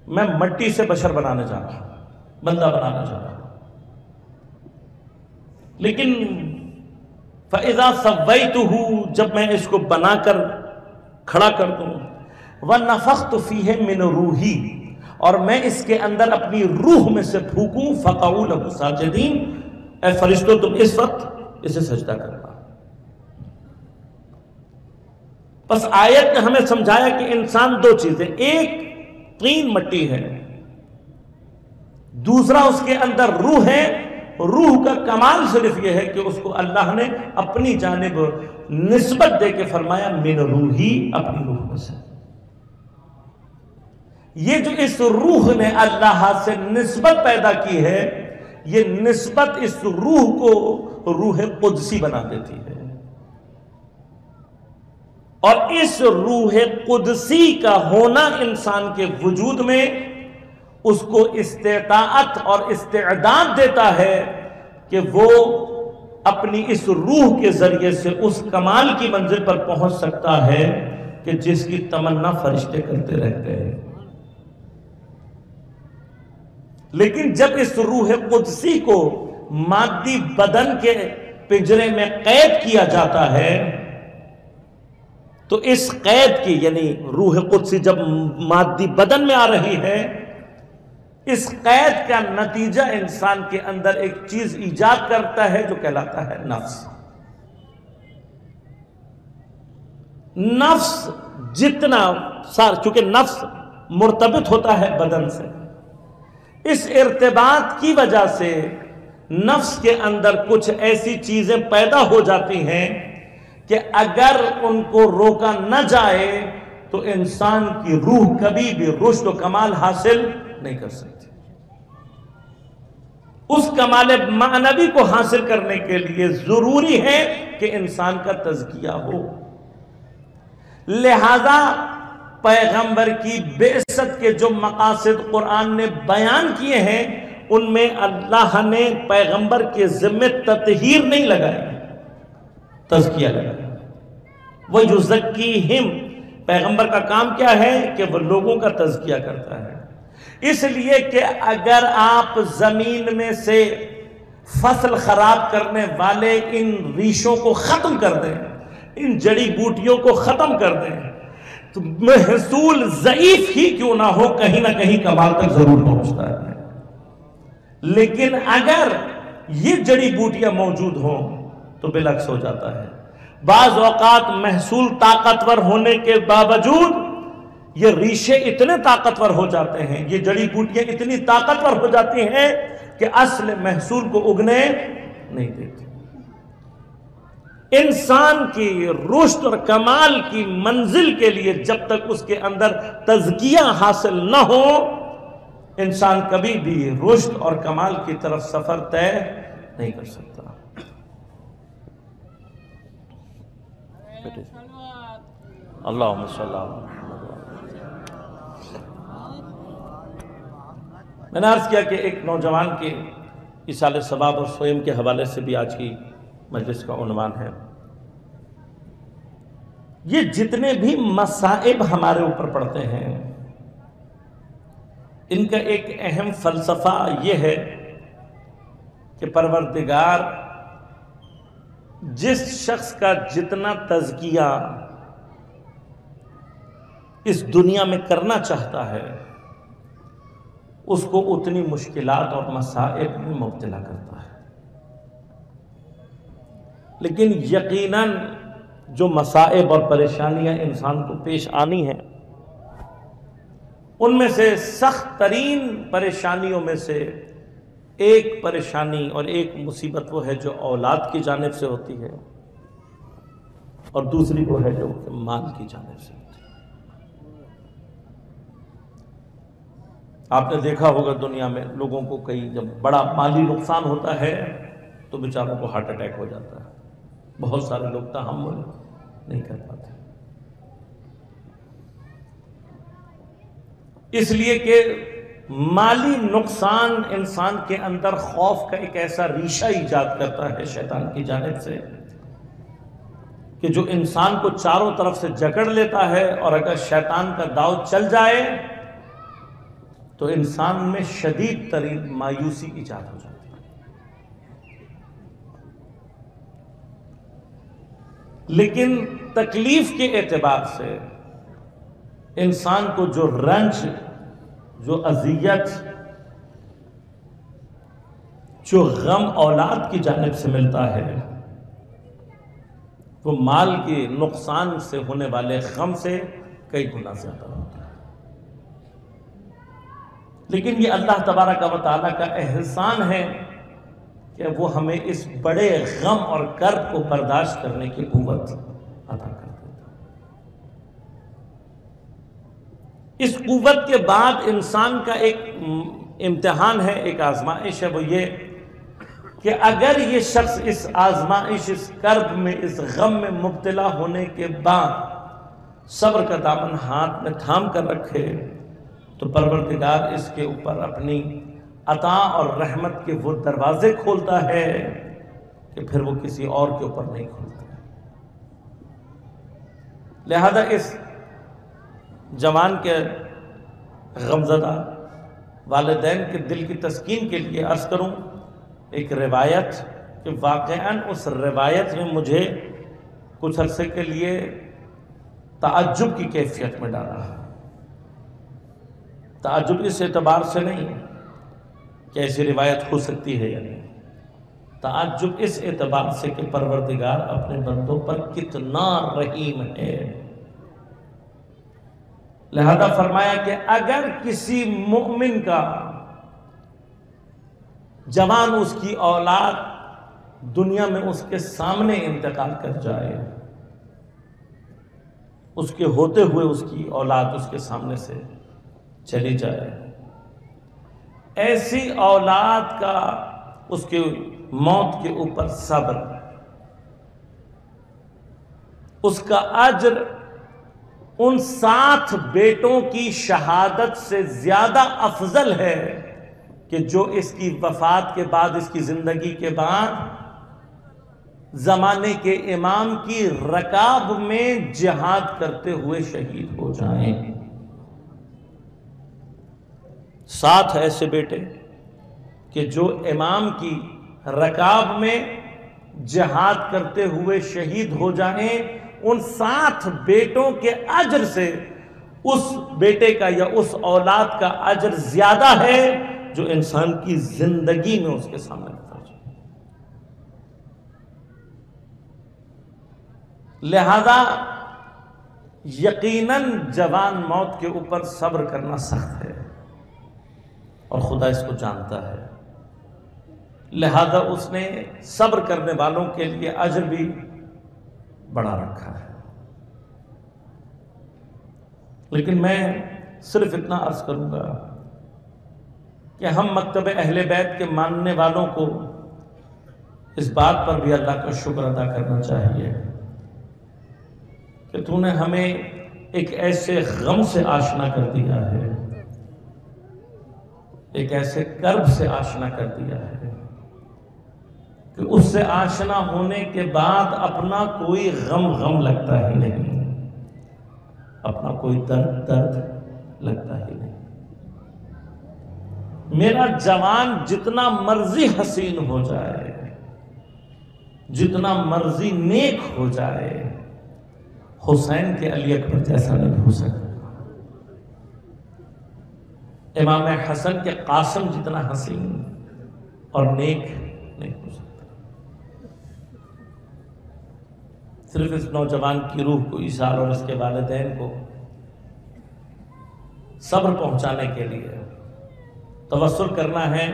میں مٹی سے بشر بنانے جا رہا ہوں، بندہ بنانے جا رہا ہوں۔ لیکن فَإِذَا سَوَّيْتُهُ، جب میں اس کو بنا کر کھڑا کر دوں، وَنَفَخْتُ فِيهِ مِنْ رُوحِي، اور میں اس کے اندر اپنی روح میں سے پھونکوں، فَقَعُوا لَهُ سَاجِدِينَ، اے فرشتوں تم اس وقت اسے سجدہ کرنا۔ بس آیت نے ہمیں سمجھایا کہ انسان دو چیزیں، ایک طین مٹی ہے، دوسرا اس کے اندر روح ہے۔ روح کا کمال صرف یہ ہے کہ اس کو اللہ نے اپنی جانب نسبت دے کے فرمایا من روحی، اپنی روح میں سے۔ یہ جو اس روح نے اللہ سے نسبت پیدا کی ہے، یہ نسبت اس روح کو روح قدسی بنا دیتی ہے، اور اس روح قدسی کا ہونا انسان کے وجود میں اس کو استطاعت اور استعداد دیتا ہے کہ وہ اپنی اس روح کے ذریعے سے اس کمال کی منزل پر پہنچ سکتا ہے کہ جس کی تمنا فرشتے کرتے رہتے ہیں۔ لیکن جب اس روح قدسی کو مادی بدن کے پنجرے میں قید کیا جاتا ہے تو اس قید کی یعنی روح قدسی جب مادی بدن میں آ رہی ہے، اس قید کا نتیجہ انسان کے اندر ایک چیز ایجاد کرتا ہے جو کہلاتا ہے نفس۔ نفس جتنا چونکہ نفس مرتبط ہوتا ہے بدن سے، اس ارتباط کی وجہ سے نفس کے اندر کچھ ایسی چیزیں پیدا ہو جاتی ہیں کہ اگر ان کو روکا نہ جائے تو انسان کی روح کبھی بھی رشد و کمال حاصل نہیں کر سکتی۔ اس کمال معنوی کو حاصل کرنے کے لیے ضروری ہے کہ انسان کا تزکیہ ہو۔ لہذا پیغمبر کی بعثت کے جو مقاصد قرآن نے بیان کیے ہیں ان میں اللہ نے پیغمبر کے ذمہ تطہیر نہیں لگائی، تزکیہ لگایا۔ وَيُزَكِّيهِمْ، پیغمبر کا کام کیا ہے کہ وہ لوگوں کا تزکیہ کرتا ہے، اس لیے کہ اگر آپ زمین میں سے فصل خراب کرنے والے ان ریشوں کو ختم کر دیں، ان جڑی بوٹیوں کو ختم کر دیں، تو محصول ضعیف ہی کیوں نہ ہو کہیں نہ کہیں کمال تک ضرور پہنچتا ہے۔ لیکن اگر یہ جڑی بوٹیاں موجود ہوں تو بالعکس ہو جاتا ہے۔ بعض اوقات محصول طاقتور ہونے کے باوجود یہ ریشے اتنے طاقتور ہو جاتے ہیں، یہ جڑی بوٹیاں اتنی طاقتور ہو جاتی ہیں کہ اصل محصول کو اگنے نہیں دیتی۔ انسان کی رشد اور کمال کی منزل کے لیے جب تک اس کے اندر تزکیہ حاصل نہ ہو، انسان کبھی بھی رشد اور کمال کی طرف سفر طے نہیں کر سکتا۔ اللہم صلی اللہ علیہ وسلم۔ میں نے عرض کیا کہ ایک نوجوان کے ایصال ثواب اور سوئم کے حوالے سے بھی آج کی مجلس کا عنوان ہے۔ یہ جتنے بھی مصائب ہمارے اوپر پڑتے ہیں، ان کا ایک اہم فلسفہ یہ ہے کہ پروردگار جس شخص کا جتنا تزکیہ اس دنیا میں کرنا چاہتا ہے، اس کو اتنی مشکلات اور مصائب میں مبتلا کرتا ہے۔ لیکن یقیناً جو مصائب اور پریشانیاں انسان کو پیش آنی ہیں، ان میں سے سخت ترین پریشانیوں میں سے ایک پریشانی اور ایک مصیبت وہ ہے جو اولاد کی جانب سے ہوتی ہے، اور دوسری وہ ہے جو مال کی جانب سے ہوتی ہے۔ آپ نے دیکھا ہوگا دنیا میں لوگوں کو کئی جب بڑا مالی نقصان ہوتا ہے تو بیچاروں کو ہارٹ اٹیک ہو جاتا ہے، بہت سارے لوگ تحمل نہیں کر پاتے، اس لیے کہ مالی نقصان انسان کے اندر خوف کا ایک ایسا ریشہ ایجاد کرتا ہے شیطان کی جانب سے کہ جو انسان کو چاروں طرف سے جکڑ لیتا ہے، اور اگر شیطان کا داؤ چل جائے تو انسان میں شدید ترین مایوسی ایجاد ہو جاتی ہے۔ لیکن تکلیف کے اعتبار سے انسان کو جو رنج، جو اذیت، جو غم اولاد کی جانب سے ملتا ہے، وہ مال کے نقصان سے ہونے والے غم سے کئی گنا زیادہ ہوتا ہے۔ لیکن یہ اللہ تبارک و تعالیٰ کا احسان ہے کہ وہ ہمیں اس بڑے غم اور کرب کو برداشت کرنے کی قوت عطا کر دیتا ہے۔ اس قوت کے بعد انسان کا ایک امتحان ہے، ایک آزمائش ہے، وہ یہ کہ اگر یہ شخص اس آزمائش، اس کرب میں، اس غم میں مبتلا ہونے کے بعد صبر کا دامن ہاتھ میں تھام کر رکھے تو پروردگار اس کے اوپر اپنی عطا اور رحمت کے وہ دروازے کھولتا ہے کہ پھر وہ کسی اور کے اوپر نہیں کھولتا۔ لہذا اس جوان کے غمزدہ والدین کے دل کی تسکین کے لیے عرض کروں ایک روایت کہ واقعاً اس روایت میں مجھے کچھ عرصے کے لیے تعجب کی کیفیت میں ڈالا۔ تعجب اس اعتبار سے نہیں کہ ایسی روایت ہو سکتی ہے یا نہیں، تعجب اس اعتبار سے کہ پروردگار اپنے بندوں پر کتنا رحیم ہے۔ لہذا فرمایا کہ اگر کسی مومن کا جوان، اس کی اولاد دنیا میں اس کے سامنے انتقال کر جائے، اس کے ہوتے ہوئے اس کی اولاد اس کے سامنے سے چلی جائے، ایسی اولاد کا اس کے موت کے اوپر صبر، اس کا اجر ان 7 بیٹوں کی شہادت سے زیادہ افضل ہے کہ جو اس کی وفات کے بعد، اس کی زندگی کے بعد زمانے کے امام کی رکاب میں جہاد کرتے ہوئے شہید ہو جائیں۔ 7 ایسے بیٹے کہ جو امام کی رکاب میں جہاد کرتے ہوئے شہید ہو جائیں، ان 7 بیٹوں کے اجر سے اس بیٹے کا یا اس اولاد کا اجر زیادہ ہے جو انسان کی زندگی میں اس کے سامنے خرچ ہے۔ لہذا یقیناً جوان موت کے اوپر صبر کرنا سخت ہے اور خدا اس کو جانتا ہے، لہذا اس نے صبر کرنے والوں کے لیے اجر بھی بڑھا رکھا ہے۔ لیکن میں صرف اتنا عرض کروں گا کہ ہم مکتب اہل بیت کے ماننے والوں کو اس بات پر بھی اللہ کا شکر ادا کرنا چاہیے کہ تو نے ہمیں ایک ایسے غم سے آشنا کر دیا ہے، ایک ایسے کرب سے آشنا کر دیا ہے کہ اس سے آشنا ہونے کے بعد اپنا کوئی غم لگتا ہی نہیں، اپنا کوئی درد لگتا ہی نہیں۔ میرا جوان جتنا مرضی حسین ہو جائے، جتنا مرضی نیک ہو جائے، حسین کے علی اکبر جیسا نہیں ہو سکتا۔ امام حسن کے قاسم جتنا حسین اور نیک نہیں ہو سکتا۔ صرف اس نوجوان کی روح کو ایثار اور اس کے والدین کو صبر پہنچانے کے لیے توسل کرنا ہے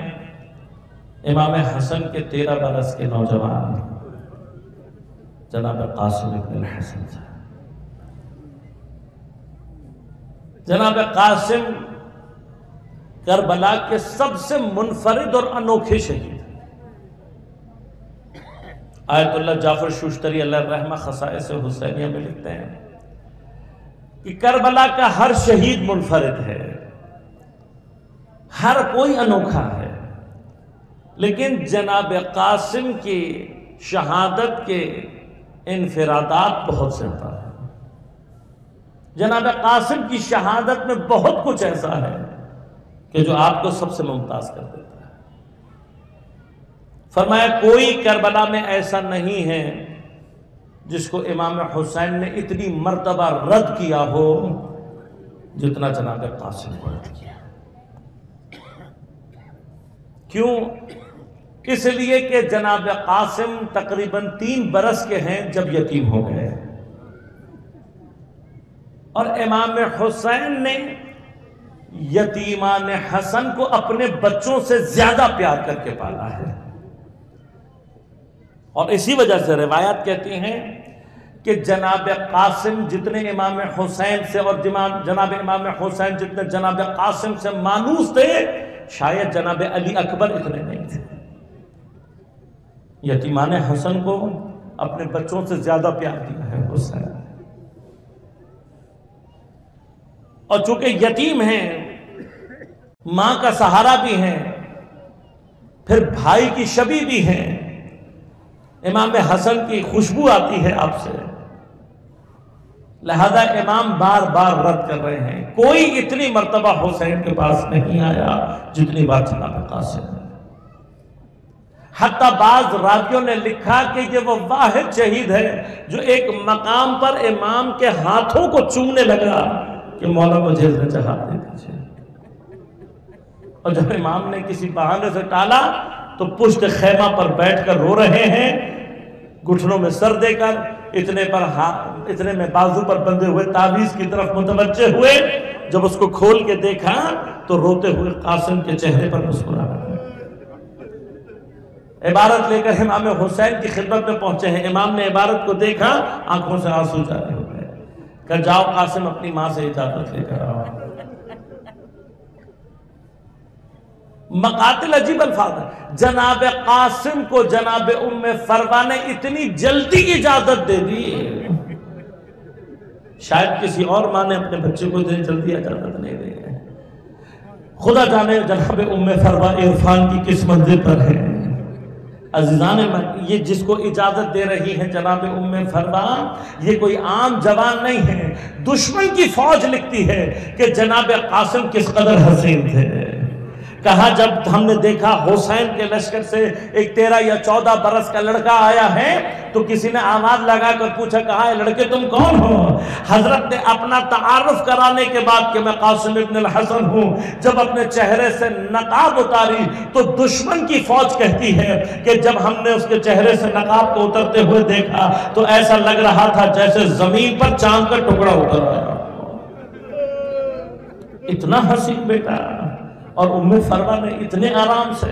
امام حسن کے 13 برس کے نوجوان جناب قاسم ابن الحسن صاحب۔ جناب قاسم کربلا کے سب سے منفرد اور انوکھے شہید۔ آیت اللہ جعفر شوشتری علیہ الرحمہ خصائص حسینیہ میں لکھتے ہیں کہ کربلا کا ہر شہید منفرد ہے، ہر کوئی انوکھا ہے، لیکن جناب قاسم کی شہادت کے انفرادات بہت زیادہ ہیں۔ جناب قاسم کی شہادت میں بہت کچھ ایسا ہے کہ جو آپ کو سب سے ممتاز کر دیتا ہے۔ فرمایا کوئی کربلا میں ایسا نہیں ہے جس کو امام حسین نے اتنی مرتبہ رد کیا ہو جتنا جناب قاسم کو رد کیا۔ کیوں؟ اس لیے کہ جناب قاسم تقریباً 3 برس کے ہیں جب یتیم ہو گئے، اور امام حسین نے یتیمان حسن کو اپنے بچوں سے زیادہ پیار کر کے پالا ہے، اور اسی وجہ سے روایات کہتی ہیں کہ جناب قاسم جتنے امام حسین سے اور جناب امام حسین جتنے جناب قاسم سے مانوس تھے، شاید جناب علی اکبر اتنے نہیں تھے۔ یتیمان حسن کو اپنے بچوں سے زیادہ پیار دیا ہے حسین، اور چونکہ یتیم ہیں، ماں کا سہارا بھی ہیں، پھر بھائی کی شبی بھی ہیں، امام حسن کی خوشبو آتی ہے آپ سے، لہذا امام بار بار رد کر رہے ہیں۔ کوئی اتنی مرتبہ حسین کے پاس نہیں آیا جتنی بار جناب قاسم ہے۔ حتیٰ بعض راویوں نے لکھا کہ یہ وہ واحد شہید ہے جو ایک مقام پر امام کے ہاتھوں کو چومنے لگا کہ مولا مجھے جہاد دے دیجیے، اور جب امام نے کسی بہانے سے ٹالا تو پشت خیمہ پر بیٹھ کر رو رہے ہیں، گھٹنوں میں سر دے کر، اتنے میں بازو پر بندھے ہوئے تعویذ کی طرف متوجہ ہوئے۔ جب اس کو کھول کے دیکھا تو روتے ہوئے قاسم کے چہرے پر مسکراہٹ ہے۔ عبارت لے کر امام حسین کی خدمت میں پہنچے ہیں، امام نے عبارت کو دیکھا، آنکھوں سے آنسو جاری ہو گئے، کہ جاؤ قاسم اپنی ماں سے اجازت لے کر آؤ۔ مقاتل عجیب الفاظ ہے۔ جناب قاسم کو جناب ام فروا نے اتنی جلدی اجازت دے دی، شاید کسی اور ماں نے اپنے بچے کو اتنی جلدی اجازت نہیں دی ہے۔ خدا جانے جناب ام فروا عرفان کی کس منزل پر ہے، عزیزان یہ جس کو اجازت دے رہی ہیں جناب ام فروا، یہ کوئی عام جوان نہیں ہے، دشمن کی فوج لکھتی ہے کہ جناب قاسم کس قدر حسین تھے۔ کہا جب ہم نے دیکھا حسین کے لشکر سے ایک 13 یا 14 برس کا لڑکا آیا ہے تو کسی نے آواز لگا کر پوچھا، کہا ہے لڑکے تم کون ہو؟ حضرت نے اپنا تعارف کرانے کے بعد کہ میں قاسم ابن الحسن ہوں، جب اپنے چہرے سے نقاب اتاری تو دشمن کی فوج کہتی ہے کہ جب ہم نے اس کے چہرے سے نقاب کو اترتے ہوئے دیکھا تو ایسا لگ رہا تھا جیسے زمین پر چاند کا ٹکڑا اتر آیا۔ اتنا حسین بیٹا، اور ام فروا نے اتنے آرام سے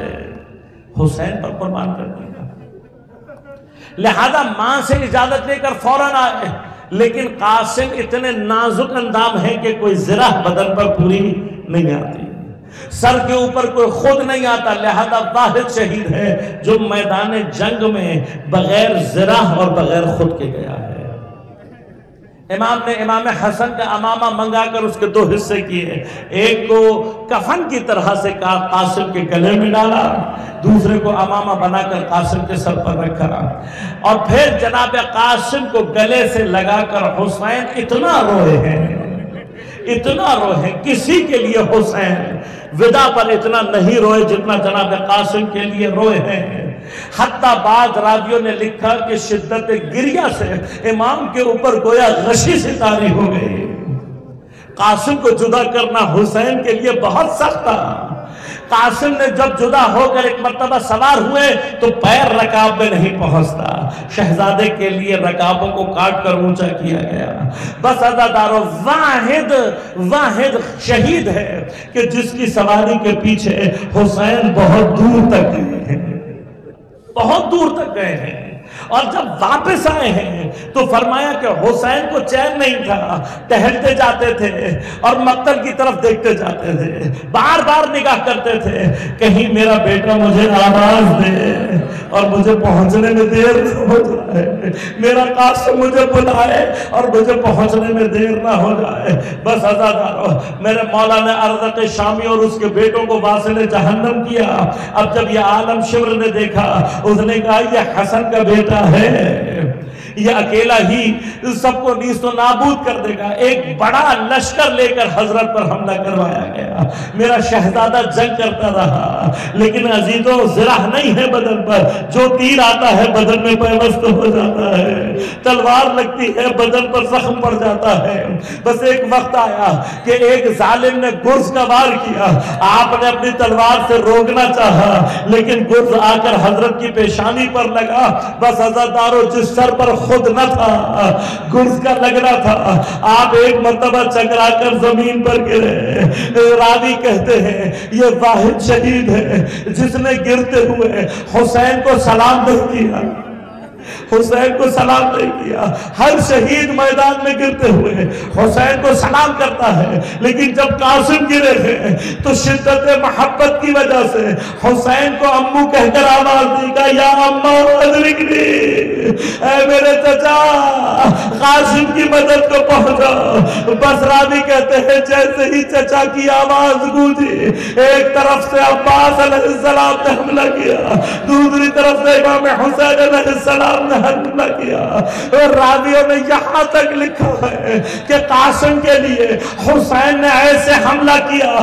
حسین پر قربان کر دیا۔ لہذا ماں سے اجازت لے کر فوراً آئے، لیکن قاسم اتنے نازک اندام ہیں کہ کوئی زرہ بدن پر پوری نہیں آتی، سر کے اوپر کوئی خود نہیں آتا، لہذا واحد شہید ہے جو میدان جنگ میں بغیر زرہ اور بغیر خود کے گیا ہے۔ امام نے امام حسن کا امامہ منگا کر اس کے 2 حصے کیے، ایک کو کفن کی طرح سے قاسم کے گلے میں ڈالا، دوسرے کو امامہ بنا کر قاسم کے سر پر رکھا، اور پھر جناب قاسم کو گلے سے لگا کر حسین اتنا روئے ہیں، کسی کے لیے حسین ودا پر اتنا نہیں روئے جتنا جناب قاسم کے لیے روئے ہیں۔ حتیٰ بعض راویوں نے لکھا کہ شدت گریہ سے امام کے اوپر گویا غشی سی طاری ہو گئی۔ قاسم کو جدا کرنا حسین کے لیے بہت سخت تھا۔ قاسم نے جب جدا ہو کر ایک مرتبہ سوار ہوئے تو پیر رکاب میں نہیں پہنچتا، شہزادے کے لیے رکابوں کو کاٹ کر اونچا کیا گیا۔ بس عزادارو واحد شہید ہے کہ جس کی سواری کے پیچھے حسین بہت دور تک گئے ہیں، بہت دور تک گئے ہیں، اور جب واپس آئے ہیں تو فرمایا کہ حسین کو چین نہیں تھا، ٹہلتے جاتے تھے اور مقتل کی طرف دیکھتے جاتے تھے، بار بار نگاہ کرتے تھے کہیں میرا بیٹا مجھے آواز دے اور مجھے پہنچنے میں دیر نہ ہو جائے، میرا قاسم مجھے بلائے اور مجھے پہنچنے میں دیر نہ ہو جائے۔ بس عزادارو، میرے مولا نے ارزق شامی اور اس کے بیٹوں کو واصل جہنم کیا۔ اب جب یہ عالم شمر نے دیکھا، اس نے کہا یہ حسن کا بیٹا ہے، یہ اکیلا ہی سب کو نیست و نابود کر دے گا۔ ایک بڑا لشکر لے کر حضرت پر حملہ کروایا گیا، میرا شہزادہ جنگ کرتا رہا، لیکن عزیزوں زرہ نہیں ہے بدن پر، جو تیر آتا ہے بدن میں پیوست ہو جاتا ہے، تلوار لگتی ہے بدن پر زخم پڑ جاتا ہے۔ بس ایک وقت آیا کہ ایک ظالم نے گرز کا وار کیا، آپ نے اپنی تلوار سے روکنا چاہا لیکن گرز آ کر حضرت کی پیشانی پر لگا۔ بس عزادارو، جس سر پر خود نہ تھا گرز کا لگنا تھا، آپ ایک مرتبہ چکرا کر زمین پر گرے۔ راوی کہتے ہیں یہ واحد شہید ہے جس نے گرتے ہوئے حسین کو سلام نہیں کیا، حسین کو سلام نہیں کیا۔ ہر شہید میدان میں گرتے ہوئے حسین کو سلام کرتا ہے، لیکن جب قاسم گرے ہیں تو شدت محبت کی وجہ سے حسین کو امو کہہ کر آواز دی گا، یا اماں ادرکنی، اے میرے چچا قاسم کی مدد کو پہنچا۔ بس راوی کہتے ہیں جیسے ہی چچا کی آواز گونجی، ایک طرف سے عباس علیہ السلام نے حملہ کیا، دوسری طرف سے امام حسین علیہ السلام نے حملہ کیا، اور راویوں نے یہاں تک لکھا ہے کہ قاسم کے لیے حسین نے ایسے حملہ کیا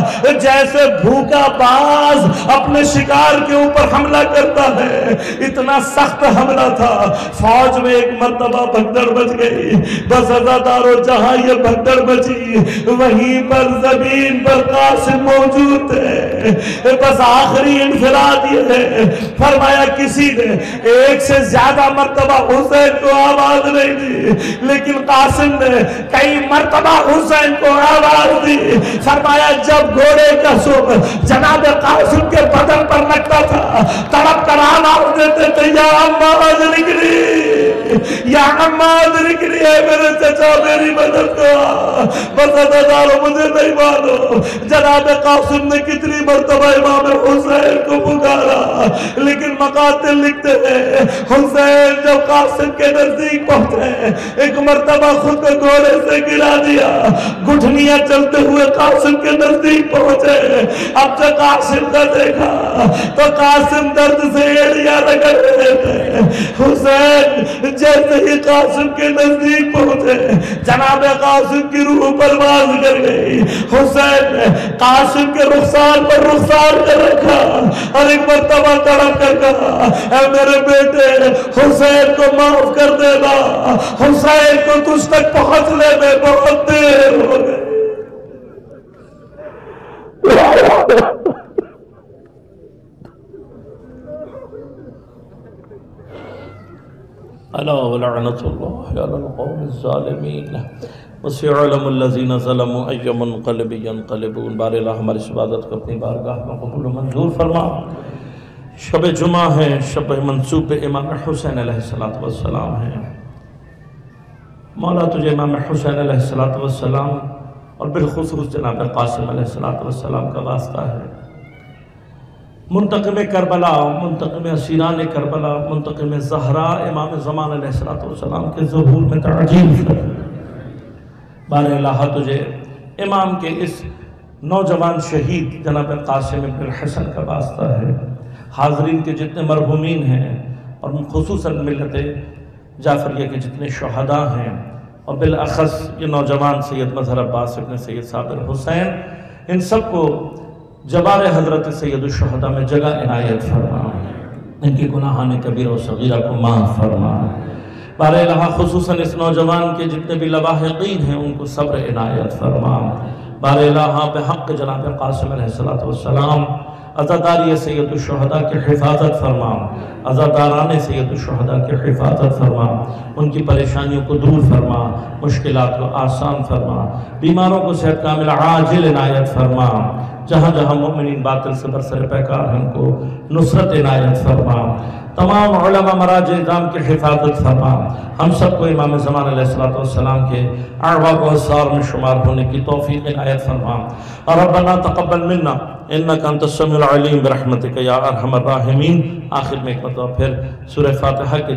جیسے بھوکا باز اپنے شکار کے اوپر حملہ کرتا ہے۔ اتنا سخت حملہ تھا، فوج میں ایک مرتبہ بھگدڑ بچ گئی۔ بس عزادارو، جہاں یہ بھگدڑ بچی وہیں پر زمین پر قاسم موجود تھے۔ بس آخری انفراد یہ ہے، فرمایا کسی نے ایک سے زیادہ مرتبہ حسین کو آواز نہیں دی، لیکن قاسم نے کئی مرتبہ حسین کو آواز دی۔ فرمایا جب گھوڑے کا سر جناب قاسم کے بدن پر لگتا تھا، تڑپ کر آواز دیتے تھے، یا اماں ادرکنی، یا اماں ادرکنی، ہے میرے چچا میری مدد کرا، بس ادادارو مجھے نہیں مانو جناب قاسم نے کتنی مرتبہ امام حسین کو پکارا، لیکن مقاتل لکھتے ہیں حسین جب قاسم کے نزدیک پہنچے ایک مرتبہ خود کو گھوڑے سے گرا دیا، گھٹنیاں چلتے ہوئے قاسم کے نزدیک پہنچے، اب جب قاسم کا دیکھا تو قاسم درد سے ایڑیاں رگڑ رہے تھے۔ حسین جیسے ہی قاسم کے نزدیک پہنچے جناب قاسم کی روح پرواز کر گئی، حسین نے قاسم کے رخسار پر رخسار کر رکھا اور ایک مرتبہ تڑپ کر کہا اے میرے بیٹے حسین کو معاف کر دینا، حسین کو تجھ تک پہنچنے میں بہت دیر ہو گئی۔ الا ولعنت اللہ علی القوم الظالمین وسيعلم الذين ظلموا اي منقلب ينقلبون۔ بار الہ ہماری اس عبادت کو اپنی بارگاہ میں قبول و منظور فرما۔ شب جمعہ ہے، شب منصوب امام حسین علیہ السلام ہے۔ مولا تجھے امام حسین علیہ السلام اور بالخصوص جناب قاسم علیہ السلام کا واسطہ ہے۔ منتقم کربلا، منتقم اسیران کربلا، منتقم زہرا امام زمان علیہ السلام کے ظہور میں تعجیل کر۔ بار الہ تجھے امام کے اس نوجوان شہید جناب قاسم بن الحسن کا واسطہ ہے۔ حاضرین کے جتنے مرحومین ہیں اور خصوصاً ملت جعفریہ کے جتنے شہداء ہیں اور بالاخص یہ نوجوان سید مظہر عباس ابن سید صابر حسین، ان سب کو جبار حضرت سید الشہداء میں جگہ عنایت فرما، ان کی گناہان کبیرہ و صغیرہ کو معاف فرما۔ بار الہ خصوصاً اس نوجوان کے جتنے بھی لواحقین ہیں ان کو صبر عنایت فرما۔ بار الہ بحق جناب قاسم علیہ السلام عزاداری سید الشہداء کی حفاظت فرما، عزاداران سید الشہداء کی حفاظت فرما، ان کی پریشانیوں کو دور فرما، مشکلات کو آسان فرما، بیماروں کو صحت کامل عاجل عنایت فرما، جہاں جہاں مومنین باطل سے برسر پیکار ہیں ان کو نصرت عنایت فرما، تمام علماء مراجع اعظام کی حفاظت فرما، ہم سب کو امام زمان علیہ السلام کے اعواب و اثار میں شمار ہونے کی توفیق عنایت فرما۔ اور ربنا تقبل منا انکا انت السمیع العلیم برحمتک یا ارحم الراحمین۔ آخر میں ایک مرتبہ پھر سورہ فاتحہ کی